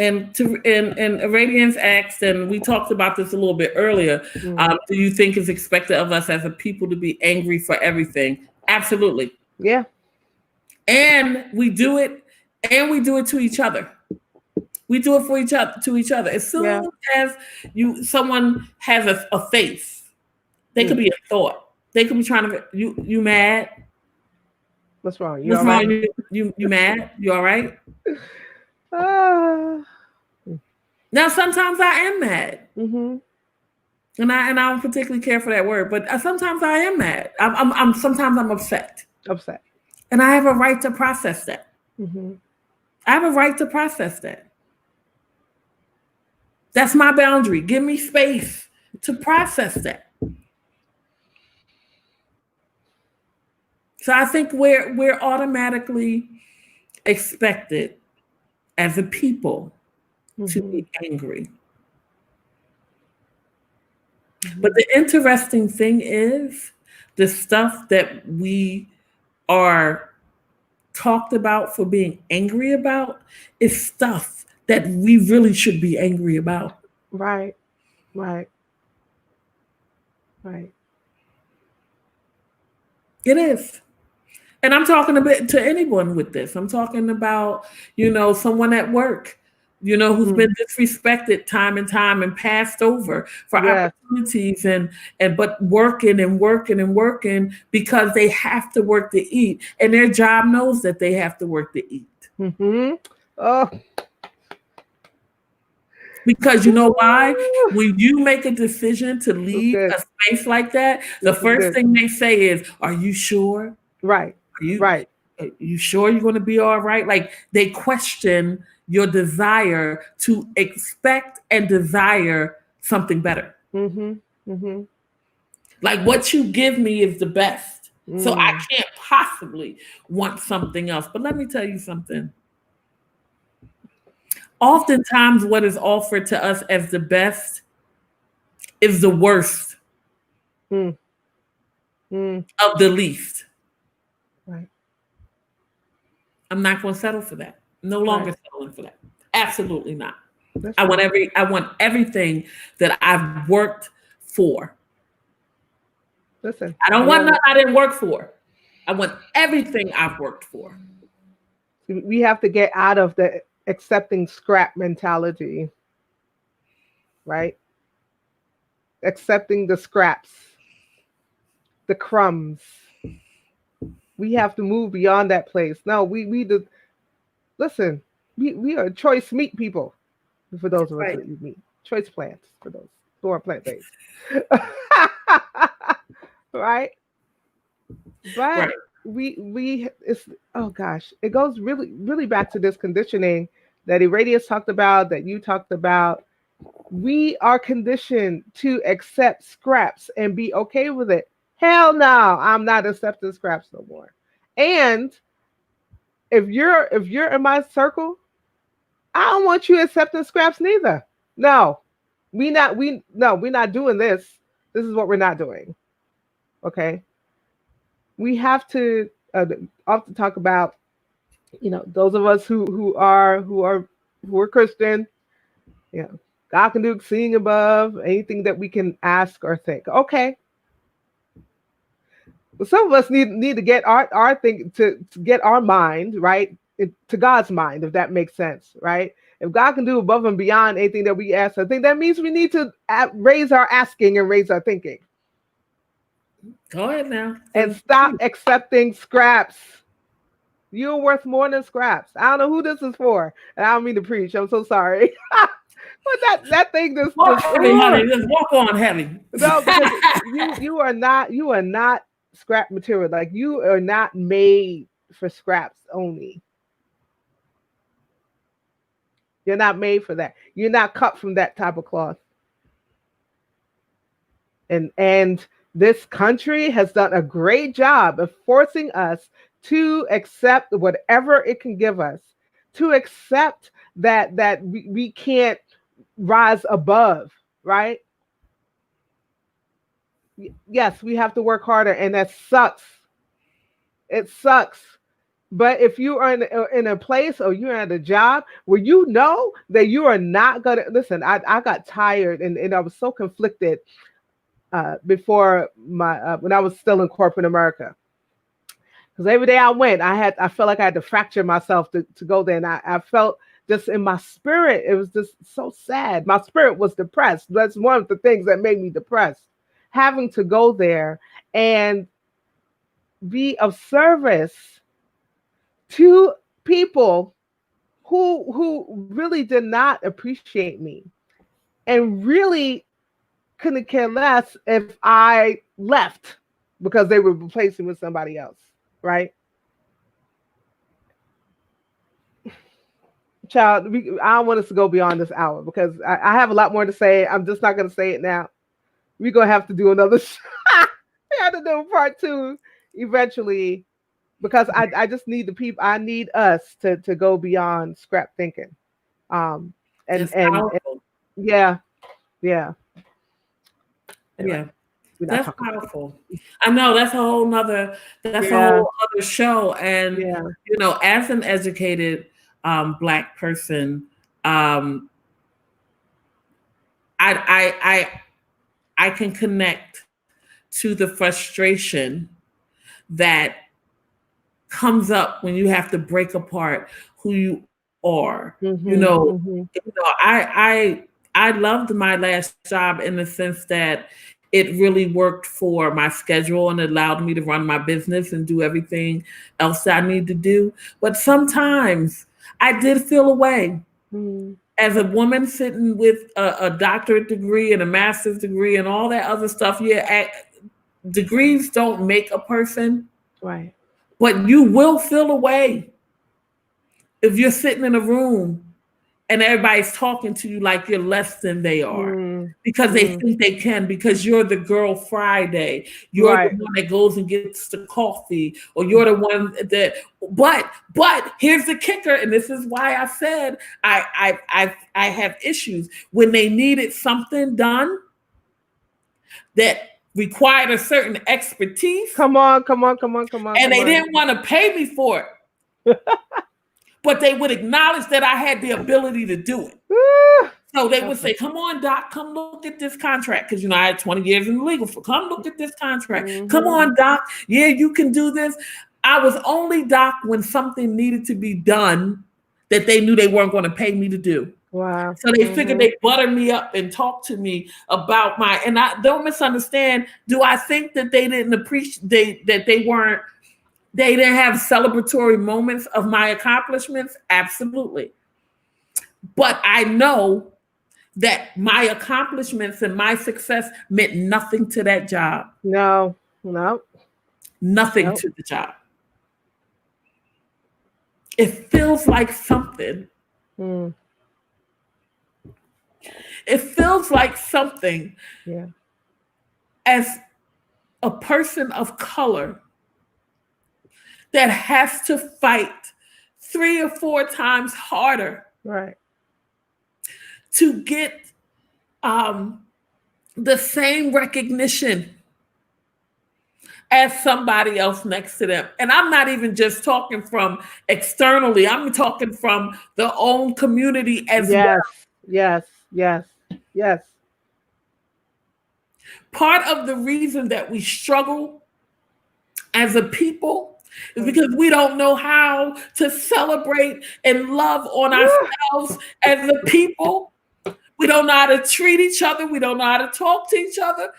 And Radiance asked, and we talked about this a little bit earlier. Do you think it's expected of us as a people to be angry for everything? Absolutely. Yeah. And we do it to each other. We do it for each other to each other. As soon as someone has a face, they could be a thought. They could be trying to you mad. What's wrong? What's wrong? Right? You mad? You all right? Now sometimes I am mad. Mm-hmm. And I don't particularly care for that word, but sometimes I am mad. I'm sometimes I'm upset. Upset. And I have a right to process that. Mm-hmm. I have a right to process that. That's my boundary. Give me space to process that. So I think we're automatically expected as a people to be angry. But the interesting thing is the stuff that we are talked about for being angry about is stuff that we really should be angry about. Right. It is. And I'm talking a bit to anyone with this. I'm talking about, someone at work, who's been disrespected time and time and passed over for opportunities but working because they have to work to eat. And their job knows that they have to work to eat. Mm-hmm. Oh. Because you know why? When you make a decision to leave a space like that, the first thing they say is, "Are you sure?" Right. Are you sure you're going to be all right? Like they question your desire to expect and desire something better. Mm-hmm. Mm-hmm. Like what you give me is the best. So I can't possibly want something else. But let me tell you something. Oftentimes what is offered to us as the best is the worst of the least. Right. I'm not going to settle for that. No longer settling for that. Absolutely not. I want everything that I've worked for. Listen. I don't want nothing I didn't work for. I want everything I've worked for. We have to get out of the accepting scrap mentality, right? Accepting the scraps, the crumbs. We have to move beyond that place. No, we do. Listen, we are choice meat people. For those of us that eat meat, choice plants for those who are plant based, right? But we it's it goes really back to this conditioning that Irradius talked about, that you talked about. We are conditioned to accept scraps and be okay with it. Hell no, I'm not accepting scraps no more. And if you're in my circle, I don't want you accepting scraps neither. No, we're not doing this. This is what we're not doing. Okay, we have to often talk about, those of us who are Christian. You know, God can do exceeding above anything that we can ask or think. Okay, but some of us need to get our thing to get our mind right to God's mind, if that makes sense, right? If God can do above and beyond anything that we ask, I think that means we need to raise our asking and raise our thinking. Go ahead now. And stop accepting scraps. You're worth more than scraps. I don't know who this is for, and I don't mean to preach. I'm so sorry. But that thing just heavy, honey. Just walk on heavy. No, because you are not scrap material. Like, you are not made for scraps only. You're not made for that. You're not cut from that type of cloth. And this country has done a great job of forcing us to accept whatever it can give us, to accept that we can't rise above, right? Yes, we have to work harder, and that sucks. It sucks. But if you are in a place, or you're at a job where you know that you are not gonna listen, I got tired, and I was so conflicted before my when I was still in corporate America. Because every day I went, I felt like I had to fracture myself to go there, and I felt just in my spirit, it was just so sad. My spirit was depressed. That's one of the things that made me depressed. Having to go there and be of service to people who really did not appreciate me, and really couldn't care less if I left because they were replacing with somebody else, right? Child, I don't want us to go beyond this hour because I have a lot more to say. I'm just not going to say it now. We're going to have to do another show. We have to do part 2 eventually, because I just need the people. I need us to go beyond scrap thinking. And yeah. Anyway, that's powerful. I know that's a whole other show. And as an educated Black person, I can connect to the frustration that comes up when you have to break apart who you are. I loved my last job in the sense that it really worked for my schedule and allowed me to run my business and do everything else I need to do. But sometimes I did feel away. As a woman sitting with a doctorate degree and a master's degree and all that other stuff, degrees don't make a person. Right. But you will feel away if you're sitting in a room and everybody's talking to you like you're less than they are because they think they can, because you're the girl Friday. You're the one that goes and gets the coffee, or you're the one that, but here's the kicker. And this is why I said I have issues when they needed something done that required a certain expertise. Come on. And they didn't want to pay me for it. But they would acknowledge that I had the ability to do it. So they would say, come on, Doc, come look at this contract. Because, I had 20 years in the legal field. Come look at this contract. Come on, Doc. Yeah, you can do this. I was only Doc when something needed to be done that they knew they weren't going to pay me to do. Wow. So they figured they'd butter me up and talk to me about and I don't misunderstand. Do I think that they didn't appreciate, that they didn't have celebratory moments of my accomplishments? Absolutely. But I know that my accomplishments and my success meant nothing to that job. No. Nothing to the job. It feels like something. It feels like something. Yeah. As a person of color that has to fight 3 or 4 times harder Right. to get the same recognition as somebody else next to them. And I'm not even just talking from externally, I'm talking from the own community as well. Yes. Part of the reason that we struggle as a people is because we don't know how to celebrate and love on ourselves as a people. We don't know how to treat each other. We don't know how to talk to each other.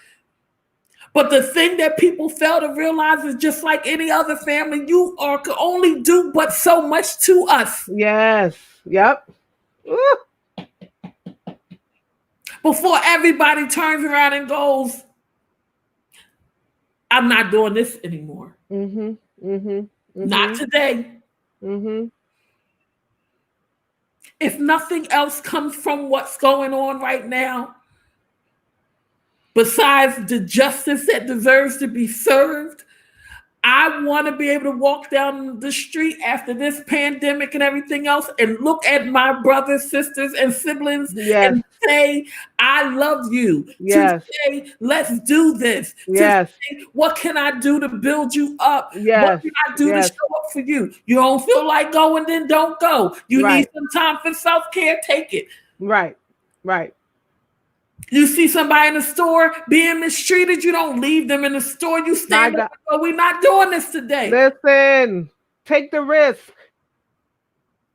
But the thing that people fail to realize is just like any other family, you can only do but so much to us. Yes. Yep. Ooh. Before everybody turns around and goes, I'm not doing this anymore. Not today. If nothing else comes from what's going on right now, besides the justice that deserves to be served, I want to be able to walk down the street after this pandemic and everything else and look at my brothers, sisters, and siblings and say, I love you. To say, let's do this. To say, what can I do to build you up? What can I do to show up for you? You don't feel like going, then don't go. You need some time for self-care, take it. Right. You see somebody in the store being mistreated, you don't leave them in the store. You stand up and go, we're not doing this today. Listen, take the risk.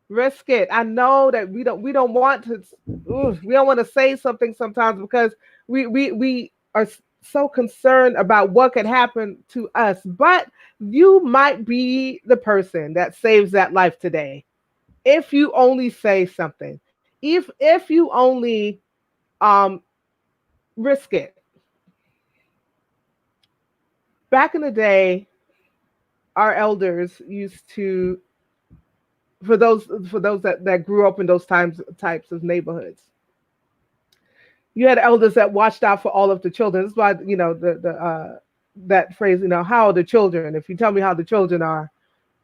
Risk it. I know that we don't want to we don't want to say something sometimes because we are so concerned about what could happen to us. But you might be the person that saves that life today. If you only say something. If you only risk it. Back in the day, our elders used to, for those that grew up in those types of neighborhoods, you had elders that watched out for all of the children. That's why that phrase, how are the children? If you tell me how the children are,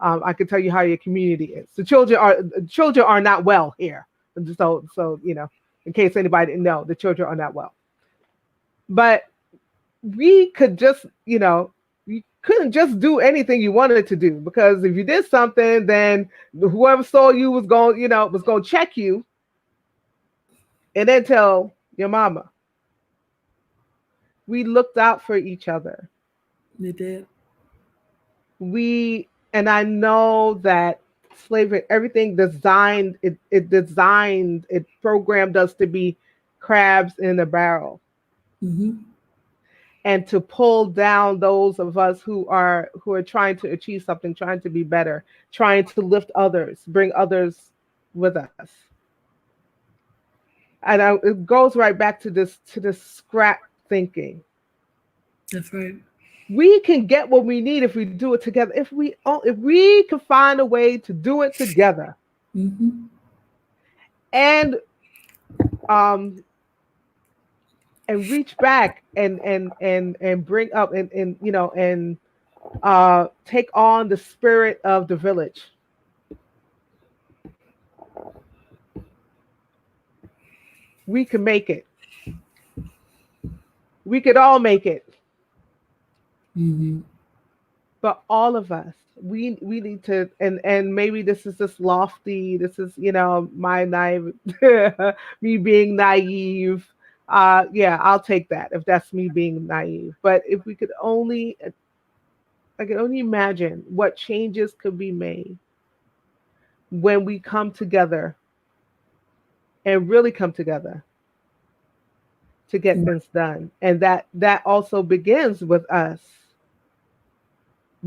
I can tell you how your community is. The children are not well here. So in case anybody didn't know, the children are not well. But we could just, you couldn't just do anything you wanted to do, because if you did something, then whoever saw you was going to check you and then tell your mama. We looked out for each other. We did. And I know that slavery, everything it programmed us to be crabs in a barrel. Mm-hmm. And to pull down those of us who are trying to achieve something, trying to be better, trying to lift others, bring others with us. And it goes right back to this scrap thinking. That's right. We can get what we need if we do it together. If we can find a way to do it together, mm-hmm. and reach back and bring up and take on the spirit of the village. We can make it. We could all make it. Mm-hmm. But all of us, we need to, and maybe this is just lofty. This is my naive, me being naive. I'll take that if that's me being naive. But if we could only, I can only imagine what changes could be made when we come together and really come together to get things done. And that also begins with us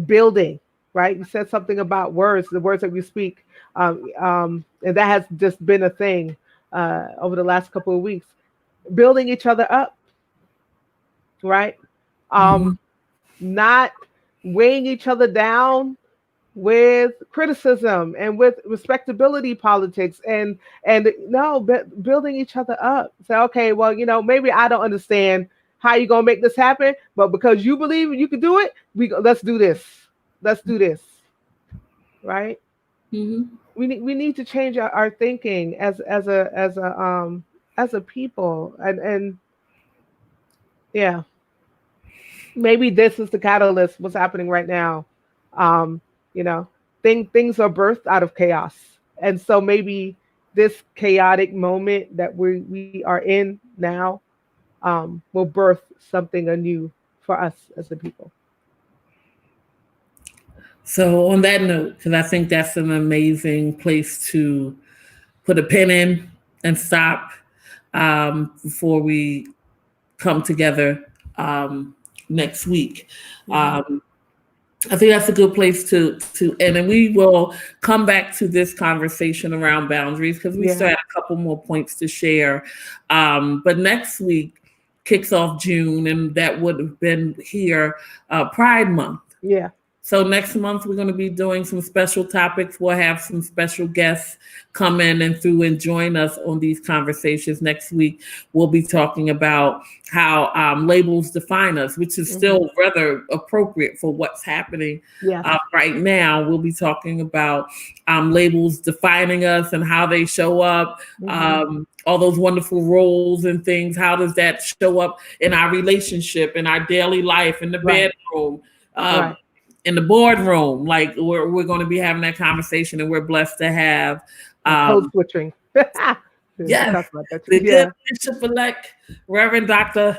building, right? You said something about words, the words that we speak. And that has just been a thing over the last couple of weeks. Building each other up, right? Not weighing each other down with criticism and with respectability politics, and building each other up. Say, okay, well, maybe I don't understand how you gonna make this happen, but because you believe you can do it, let's do this. Let's do this. Right? Mm-hmm. We need to change our thinking as a people, and yeah, maybe this is the catalyst. What's happening right now? Um, you know, things are birthed out of chaos, and so maybe this chaotic moment that we are in now will birth something anew for us as a people. So on that note, because I think that's an amazing place to put a pin in and stop before we come together next week. Mhm. I think that's a good place to end, and we will come back to this conversation around boundaries because we still Yeah, have a couple more points to share. But next week kicks off June, and that would have been here Pride Month. yeah. So next month we're going to be doing some special topics. We'll have some special guests come in and through and join us on these conversations. Next week we'll be talking about how labels define us, which is Hmm. still rather appropriate for what's happening Yes. right now. We'll be talking about labels defining us and how they show up. Hmm. All those wonderful roles and things. How does that show up in our relationship, in our daily life, in the Right. bedroom? Um, Right. in the boardroom, like we're going to be having that conversation, and we're blessed to have, Code um, switching. Yeah, we yes, talked about that too. the good Yeah. Bishop-elect Reverend Dr.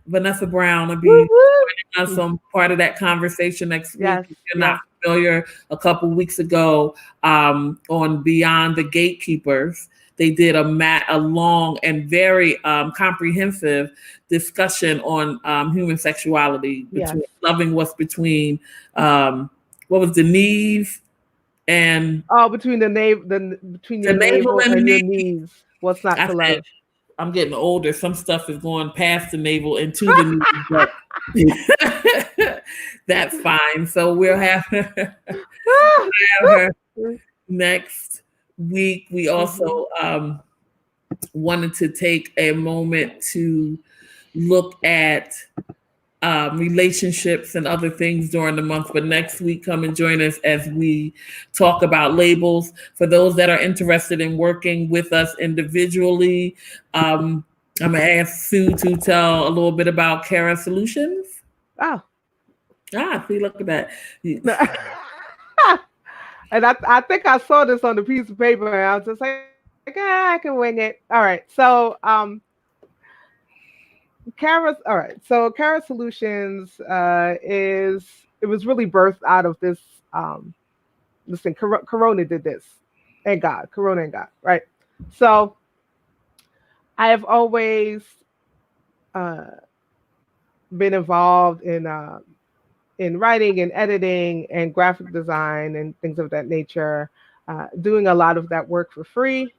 Vanessa Brown will Woo be joining us woo. on part of that conversation next week. Yes. If you're not Yes. familiar, a couple weeks ago on Beyond the Gatekeepers, they did a long and very comprehensive discussion on human sexuality, Yes. between loving what's between what was the knees and Oh, between between the your navel navel and the and your knee. knees. What's not I to said, love? I'm getting older. Some stuff is going past the navel and to the knees, but that's fine. So we'll have her next week. We Mhm. also wanted to take a moment to look at relationships and other things during the month. But next week, come and join us as we talk about labels. For those that are interested in working with us individually, I'm going to ask Sue to tell a little bit about Cara Solutions. Oh. See, look at that. And I think I saw this on the piece of paper, and I was just like, I can wing it. All right. So all right. So Cara Solutions is it was really birthed out of this listen, Corona did this. And God, Corona and God, right? So I have always uh been involved in writing and editing and graphic design and things of that nature, doing a lot of that work for free.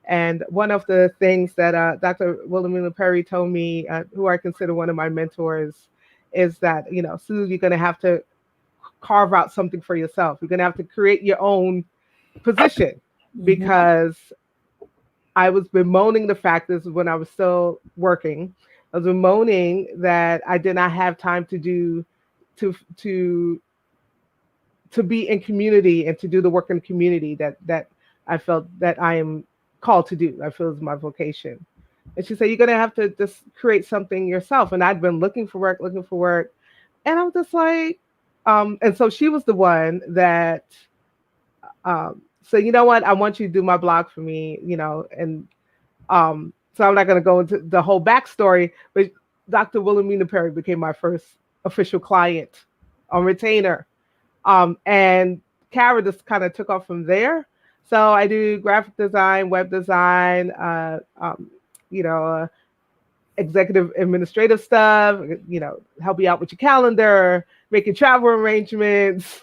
And one of the things that Dr. Wilhelmina Perry told me, who I consider one of my mentors, is that, Sue, you're going to have to carve out something for yourself. You're going to have to create your own position, Mhm. because I was bemoaning the fact this is when I was still working. I was bemoaning that I did not have time to do to to to be in community and to do the work in the community that I felt that I am called to do. I feel is my vocation. And she said, you're gonna have to just create something yourself. And I'd been looking for work. And I was just like, and so she was the one that said, you know what, I want you to do my blog for me, and so I'm not gonna go into the whole backstory, but Dr. Wilhelmina Perry became my first official client on retainer. And Cara just kind of took off from there. So I do graphic design, web design, you know, uh, executive administrative stuff, help you out with your calendar, making travel arrangements.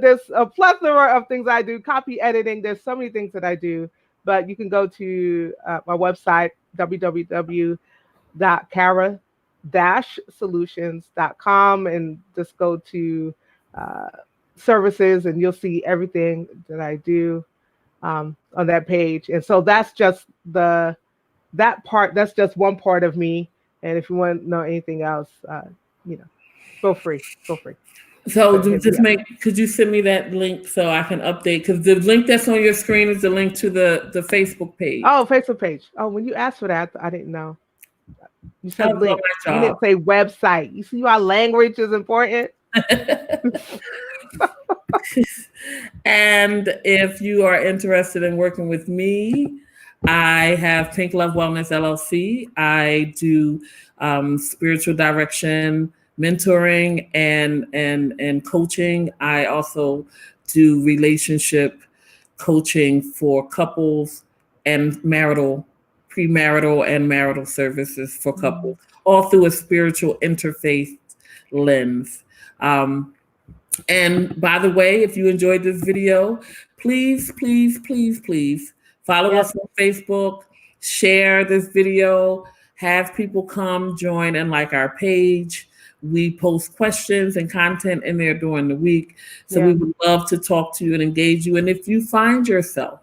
There's a plethora of things I do, copy editing. There's so many things that I do, but you can go to my website, www.cara-solutions.com, and just go to uh, services, and you'll see everything that I do on that page. And so that's just one part of me. And if you want to know anything else, you know, feel free. Feel free. So So hit me up. could you send me that link so I can update? Because the link that's on your screen is the link to the Facebook page. Oh, Facebook page. Oh, when you asked for that, I didn't know. You I said was on link. my You didn't job. say website. You see why language is important? And if you are interested in working with me, I have Pink Love Wellness LLC. I do spiritual direction, mentoring, and coaching. I also do relationship coaching for couples and premarital and marital services for couples, all through a spiritual interfaith lens. And by the way, if you enjoyed this video, please, please, please, please follow Yes. us on Facebook, share this video, have people come join and like our page. We post questions and content in there during the week. So Yeah. we would love to talk to you and engage you. And if you find yourself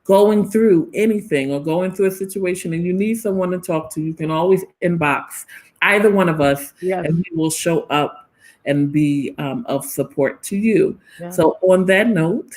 going through anything or going through a situation and you need someone to talk to, you can always inbox either one of us, Yes. and we will show up and be of support to you. Yeah. So on that note,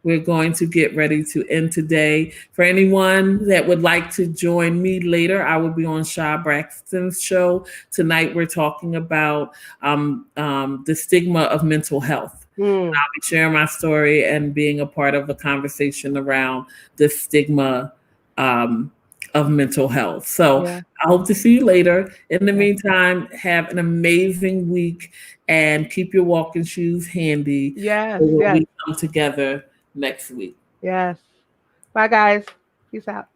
we're going to get ready to end today. For anyone that would like to join me later, I will be on Sha Braxton's show. Tonight we're talking about the stigma of mental health. I'll be sharing my story and being a part of a conversation around the stigma of mental health. So Yeah. I hope to see you later. In the meantime, have an amazing week and keep your walking shoes handy. Yes. When Yes. we come together next week. Yes. Bye, guys. Peace out.